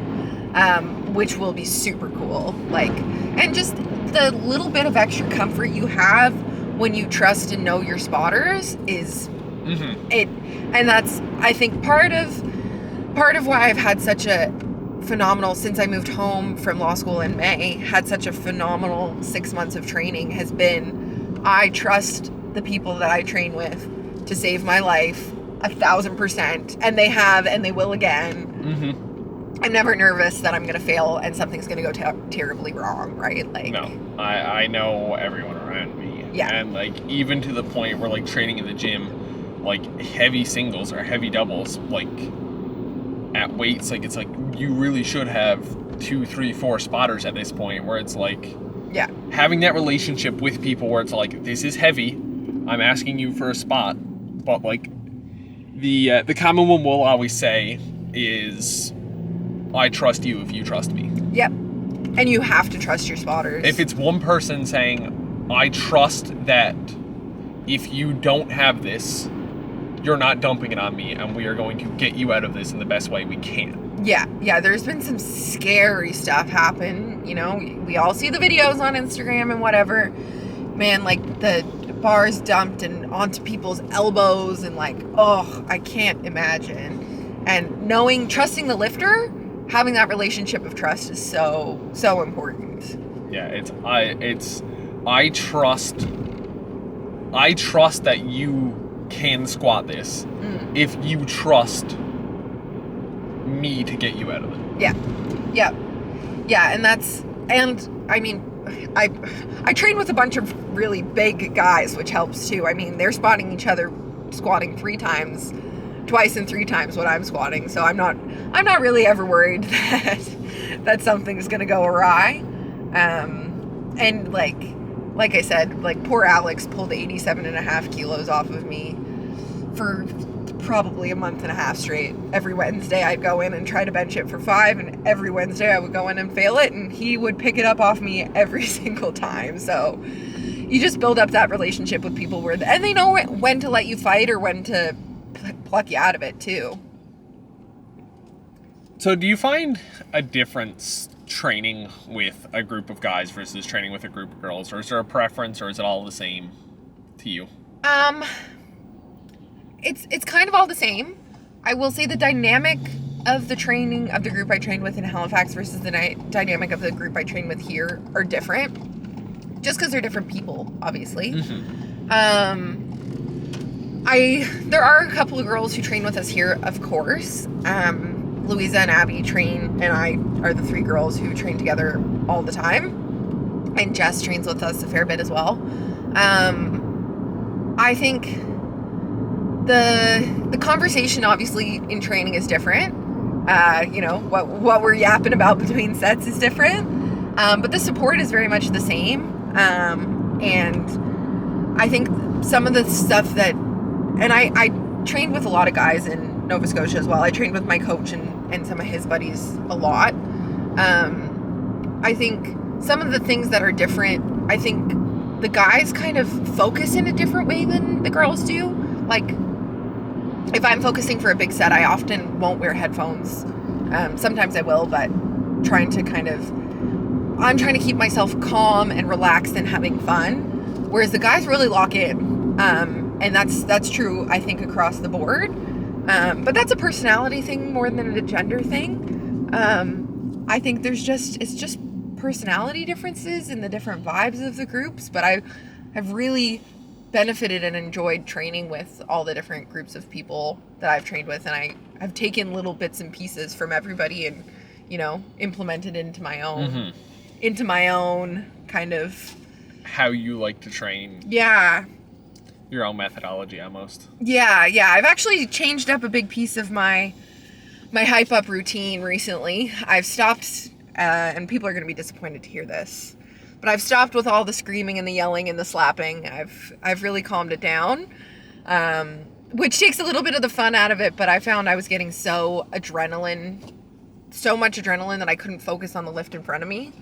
which will be super cool. Like, and just the little bit of extra comfort you have when you trust and know your spotters is it, and that's, I think, part of why I've had such a phenomenal, since I moved home from law school in May, had such a phenomenal 6 months of training, has been I trust the people that I train with to save my life 1,000%, and they have, and they will again. I'm never nervous that I'm going to fail and something's going to go terribly wrong, right? Like, no, I know everyone around me. Yeah. And like, even to the point where like training in the gym, like heavy singles or heavy doubles, like at weights, like it's like you really should have 2, 3, 4 spotters at this point, where it's like Yeah. Having that relationship with people where it's like, this is heavy, I'm asking you for a spot, but like the common one we'll always say is, I trust you if you trust me. Yep. And you have to trust your spotters. If it's one person saying, I trust that if you don't have this, you're not dumping it on me, and we are going to get you out of this in the best way we can. Yeah, there's been some scary stuff happen. You know, we all see the videos on Instagram and whatever. Man, like the bars dumped and onto people's elbows, and like, oh, I can't imagine. And trusting the lifter, having that relationship of trust is so important. Yeah, I trust that you can squat this if you trust me to get you out of it. Yeah, and I mean, I train with a bunch of really big guys, which helps too. I mean, they're spotting each other squatting twice and 3 times what I'm squatting, so I'm not really ever worried that something's gonna go awry. And like I said, like poor Alex pulled 87.5 kilos off of me for probably a month and a half straight. Every Wednesday I'd go in and try to bench it for 5, and every Wednesday I would go in and fail it, and he would pick it up off me every single time. So you just build up that relationship with people and they know when to let you fight or when to pluck you out of it too. So do you find a difference training with a group of guys versus training with a group of girls, or is there a preference, or is it all the same to you? It's kind of all the same. I will say the dynamic of the training of the group I trained with in Halifax versus the dynamic of the group I train with here are different, just because they're different people, obviously. There are a couple of girls who train with us here, of course. Louisa and Abby train, and I are the 3 girls who train together all the time. And Jess trains with us a fair bit as well. I think the conversation obviously in training is different. You know, what we're yapping about between sets is different. But the support is very much the same. And I think some of the stuff that, and I trained with a lot of guys in Nova Scotia as well. I trained with my coach and some of his buddies a lot. I think some of the things that are different, I think the guys kind of focus in a different way than the girls do. Like, if I'm focusing for a big set, I often won't wear headphones. Sometimes I will, but I'm trying to keep myself calm and relaxed and having fun. Whereas the guys really lock in. And that's true, I think, across the board. But that's a personality thing more than a gender thing. I think it's just personality differences in the different vibes of the groups. But I've really benefited and enjoyed training with all the different groups of people that I've trained with, and I've taken little bits and pieces from everybody and, you know, implemented into my own kind of how you like to train. Yeah. Your own methodology almost. Yeah. I've actually changed up a big piece of my hype up routine recently. I've stopped, and people are going to be disappointed to hear this, but I've stopped with all the screaming and the yelling and the slapping. I've really calmed it down, which takes a little bit of the fun out of it, but I found I was getting so much adrenaline that I couldn't focus on the lift in front of me.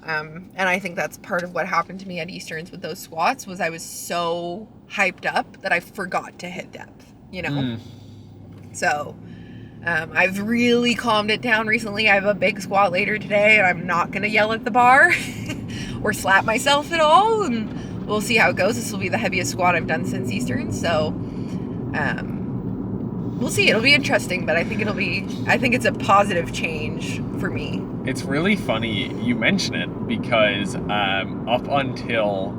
And I think that's part of what happened to me at Easterns with those squats was I was so hyped up that I forgot to hit depth, you know? So, I've really calmed it down recently. I have a big squat later today, and I'm not going to yell at the bar or slap myself at all, and we'll see how it goes. This will be the heaviest squat I've done since Easterns, so, we'll see. It'll be interesting, but I think it's a positive change for me. It's really funny you mention it because up until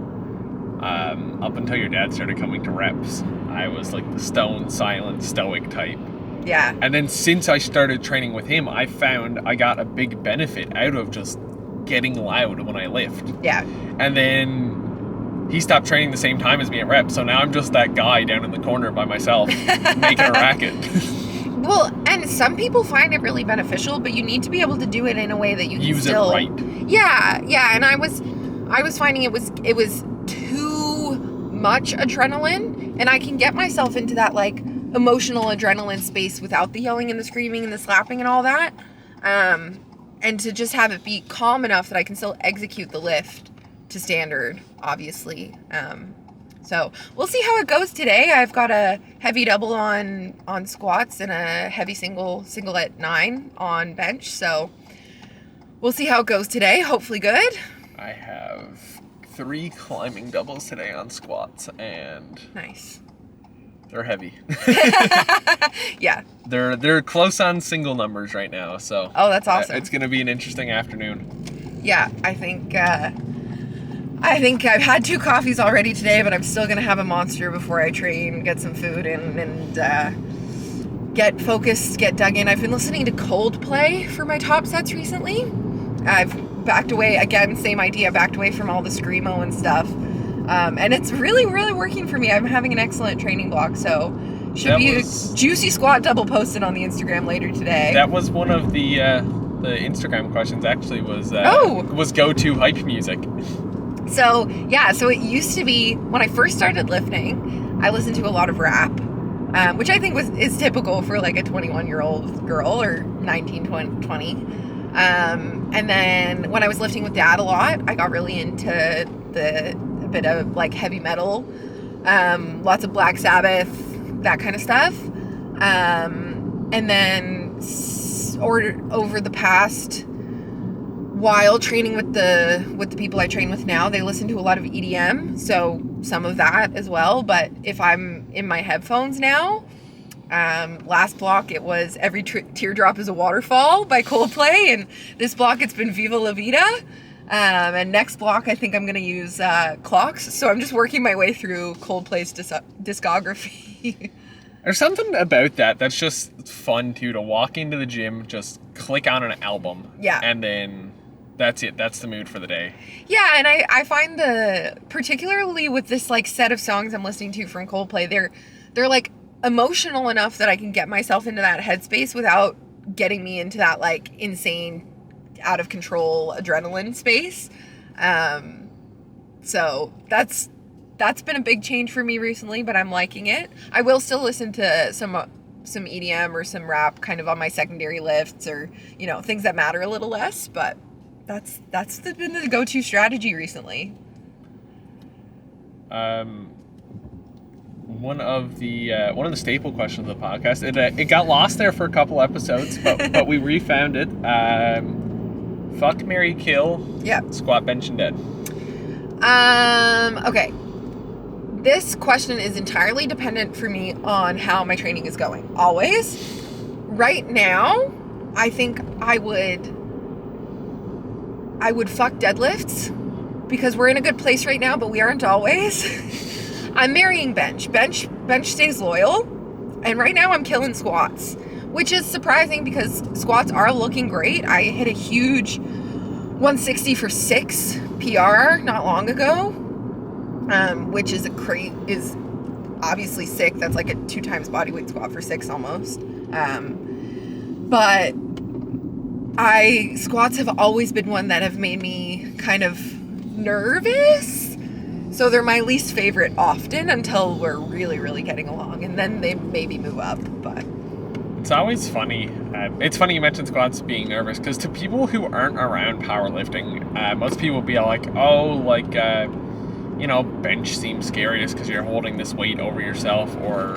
your dad started coming to reps, I was like the stone, silent, stoic type. Yeah. And then since I started training with him, I found I got a big benefit out of just getting loud when I lift. Yeah. And then he stopped training the same time as me at reps, so now I'm just that guy down in the corner by myself making a racket. Well, and some people find it really beneficial, but you need to be able to do it in a way that you can use still it right. Yeah, and I I was finding it was too much adrenaline, and I can get myself into that like emotional adrenaline space without the yelling and the screaming and the slapping and all that. And to just have it be calm enough that I can still execute the lift to standard, obviously. So we'll see how it goes today. I've got a heavy double on squats and a heavy single at 9 on bench. So we'll see how it goes today. Hopefully good. I have 3 climbing doubles today on squats, and Nice. they're heavy. Yeah. They're close on single numbers right now, so. Oh, that's awesome. It's gonna be an interesting afternoon. Yeah, I think I've had 2 coffees already today, but I'm still gonna have a monster before I train, get some food in, and get focused, get dug in. I've been listening to Coldplay for my top sets recently. I've backed away, again, same idea, backed away from all the screamo and stuff. And it's really, really working for me. I'm having an excellent training block, so should be a juicy squat double posted on the Instagram later today. That was one of the Instagram questions, actually, was go-to hype music. So it used to be, when I first started lifting, I listened to a lot of rap, which I think is typical for like a 21-year-old girl, or 19, 20. And then when I was lifting with Dad a lot, I got really into a bit of like heavy metal, lots of Black Sabbath, that kind of stuff. And then over the past while training with the people I train with now, they listen to a lot of EDM, so some of that as well. But if I'm in my headphones now, last block it was Every Teardrop is a Waterfall by Coldplay, and this block it's been Viva La Vida. And next block I think I'm gonna use Clocks. So I'm just working my way through Coldplay's discography. There's something about that's just fun too, to walk into the gym, just click on an album, and then that's it. That's the mood for the day. Yeah, and I find particularly with this like set of songs I'm listening to from Coldplay, they're like emotional enough that I can get myself into that headspace without getting me into that like insane, out of control adrenaline space. So that's been a big change for me recently, but I'm liking it. I will still listen to some EDM or some rap kind of on my secondary lifts, or things that matter a little less, but that's been the go-to strategy recently. One of the staple questions of the podcast, it got lost there for a couple episodes, but we refound it. Fuck, marry, kill. Yeah. Squat, bench, and dead. Okay. This question is entirely dependent for me on how my training is going. Always. Right now, I think I would fuck deadlifts, because we're in a good place right now, but we aren't always. I'm marrying bench. Bench stays loyal. And right now I'm killing squats, which is surprising because squats are looking great. I hit a huge 160 for 6 PR not long ago, which is is obviously sick. That's like a 2 times body weight squat for 6 almost. But squats have always been one that have made me kind of nervous. So they're my least favorite often until we're really, really getting along, and then they maybe move up. But it's always funny. It's funny you mentioned squats being nervous, because to people who aren't around powerlifting, most people will be like, bench seems scariest because you're holding this weight over yourself, or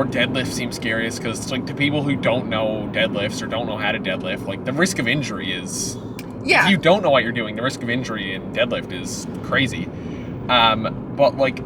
deadlift seems scariest because, like, to people who don't know deadlifts or don't know how to deadlift, like, the risk of injury is, if you don't know what you're doing, the risk of injury in deadlift is crazy. But like,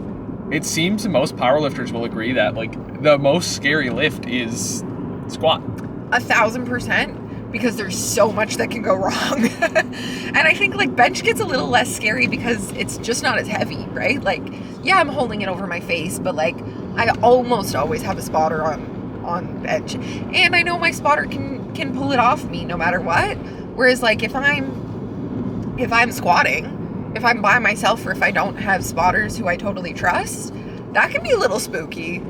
it seems most powerlifters will agree that like the most scary lift is squat. 1,000%, because there's so much that can go wrong. And I think like bench gets a little less scary because it's just not as heavy, right? Like, yeah, I'm holding it over my face, but like I almost always have a spotter on bench, and I know my spotter can pull it off me no matter what. Whereas like if I'm squatting, if I'm by myself, or if I don't have spotters who I totally trust, that can be a little spooky.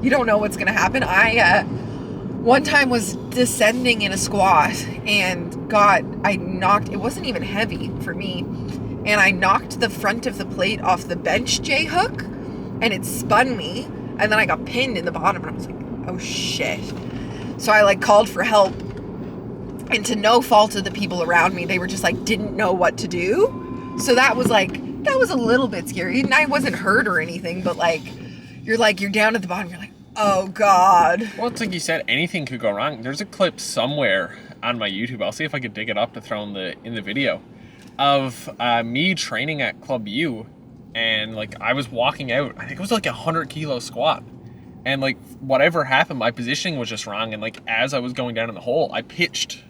You don't know what's gonna happen. I one time was descending in a squat and I knocked, it wasn't even heavy for me, and I knocked the front of the plate off the bench J hook, and it spun me, and then I got pinned in the bottom, and I was like, oh shit. So I like called for help, and to no fault of the people around me, they were just like didn't know what to do. So that was a little bit scary. And I wasn't hurt or anything, but you're down at the bottom, you're like, oh God. Well, it's like you said, anything could go wrong. There's a clip somewhere on my YouTube. I'll see if I could dig it up to throw in the video of me training at Club U, and like I was walking out. I think it was like a 100-kilo squat, and like whatever happened, my positioning was just wrong. And like as I was going down in the hole, I pitched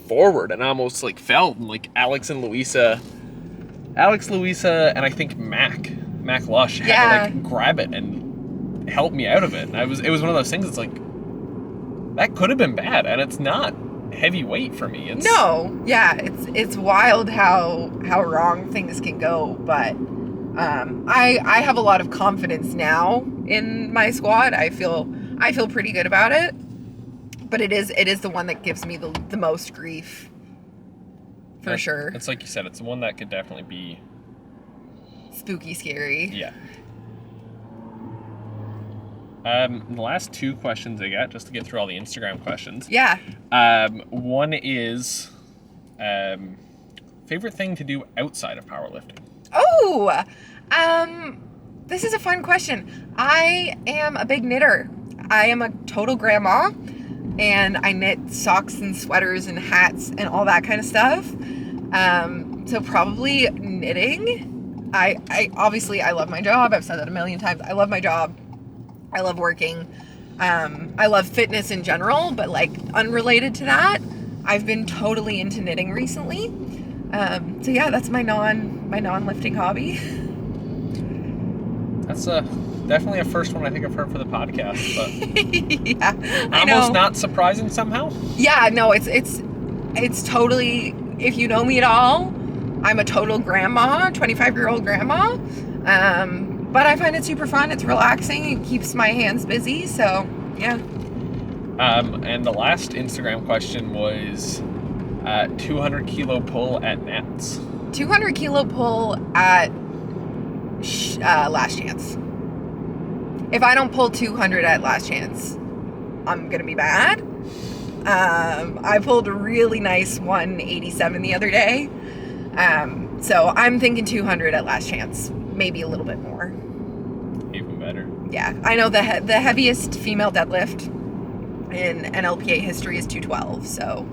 forward and almost like fell. And like Alex, Louisa, and I think Mac Lush had to like grab it and help me out of it. And it was one of those things. It's like that could have been bad, and it's not heavy weight for me. It's wild how wrong things can go, but I have a lot of confidence now in my squat. I feel pretty good about it, but it is the one that gives me the most grief for sure. It's like you said, it's the one that could definitely be spooky scary. Yeah. The last two questions I got, just to get through all the Instagram questions. Yeah. One is, favorite thing to do outside of powerlifting? Oh, this is a fun question. I am a big knitter. I am a total grandma, and I knit socks and sweaters and hats and all that kind of stuff. So probably knitting. I obviously love my job. I've said that a million times. I love my job. I love working. I love fitness in general, but like unrelated to that, I've been totally into knitting recently. So yeah, that's my non-lifting hobby. That's definitely a first one I think I've heard for the podcast, but yeah, I know. Almost not surprising somehow. Yeah, no, it's totally, if you know me at all, I'm a total grandma, 25-year-old grandma. But I find it super fun. It's relaxing. It keeps my hands busy. So, yeah. And the last Instagram question was 200-kilo pull at Nats. 200-kilo pull at Last Chance. If I don't pull 200 at Last Chance, I'm going to be bad. I pulled a really nice 187 the other day. So I'm thinking 200 at Last Chance. Maybe a little bit more. Even better. Yeah, I know the heaviest female deadlift in NLPA history is 212, so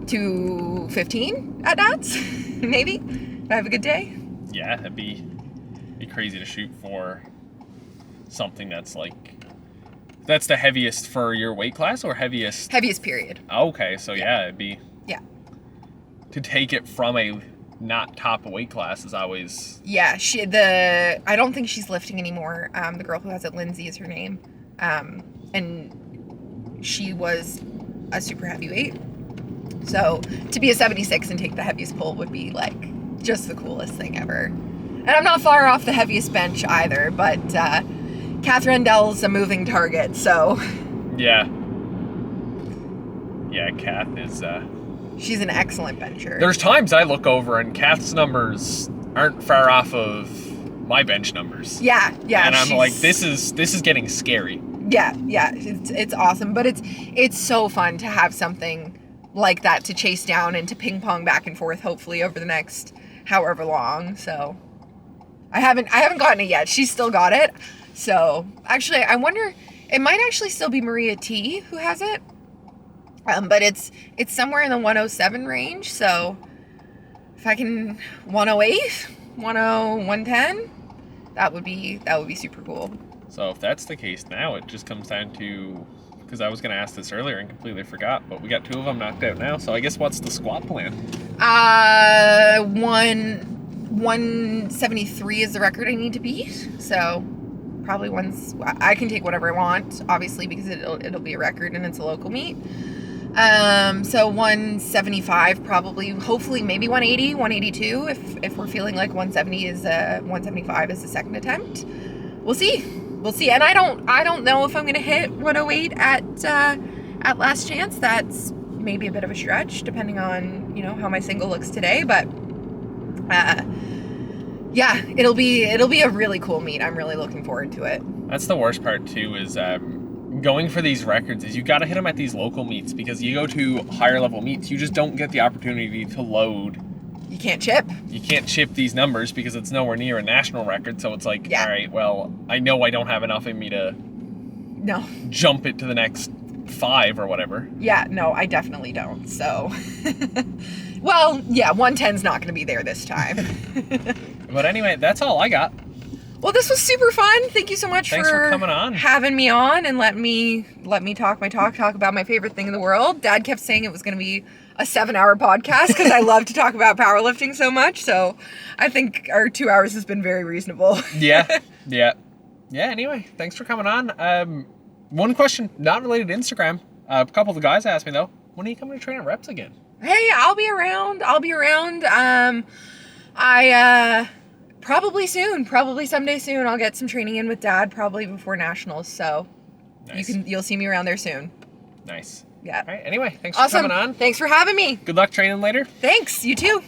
215 at Nats, maybe, if I have a good day. Yeah, it'd be crazy to shoot for something that's the heaviest for your weight class, or heaviest period. Okay, so yeah, it'd be to take it from a not top weight class is always... Yeah, I don't think she's lifting anymore. The girl who has it, Lindsay is her name. And she was a super heavyweight. So to be a 76 and take the heaviest pull would be like just the coolest thing ever. And I'm not far off the heaviest bench either, but Kath Rendell's a moving target, so... Yeah, Kath is... She's an excellent bencher. There's times I look over and Kath's numbers aren't far off of my bench numbers. Yeah. And I'm like, this is getting scary. Yeah, it's awesome, but it's so fun to have something like that to chase down and to ping pong back and forth, hopefully over the next however long. So I haven't gotten it yet. She's still got it. So actually, I wonder, it might actually still be Maria T who has it. But it's somewhere in the 107 range, so if I can 108, 110, that would be super cool. So if that's the case now, it just comes down to, because I was going to ask this earlier and completely forgot, but we got two of them knocked out now, so I guess what's the squat plan? 173 is the record I need to beat, so probably I can take whatever I want, obviously, because it'll be a record and it's a local meet. So 175 probably, hopefully maybe 180, 182 if we're feeling like 175 is the second attempt. We'll see. And I don't know if I'm going to hit 108 at Last Chance. That's maybe a bit of a stretch depending on, how my single looks today, but Yeah, it'll be a really cool meet. I'm really looking forward to it. That's the worst part too, is going for these records is you got to hit them at these local meets, because you go to higher level meets, you just don't get the opportunity to load. You can't chip. You can't chip these numbers because it's nowhere near a national record. So it's like, Yeah. all right, well, I know I don't have enough in me to No. jump it to the next 5 or whatever. Yeah, no, I definitely don't. So, well, yeah, 110's not going to be there this time. But anyway, that's all I got. Well, this was super fun. Thank you so much Thanks for coming on. having me on and let me talk about my favorite thing in the world. Dad kept saying it was going to be a 7-hour podcast because I love to talk about powerlifting so much. So I think our 2 hours has been very reasonable. Yeah. Anyway, thanks for coming on. One question, not related to Instagram. A couple of the guys asked me though, when are you coming to train at Reps again? Hey, I'll be around. Probably soon. Probably someday soon. I'll get some training in with Dad, probably before nationals. So Nice. you'll see me around there soon. Nice. Yeah. All right. Anyway, thanks Awesome. for coming on. Thanks for having me. Good luck training later. Thanks. You too.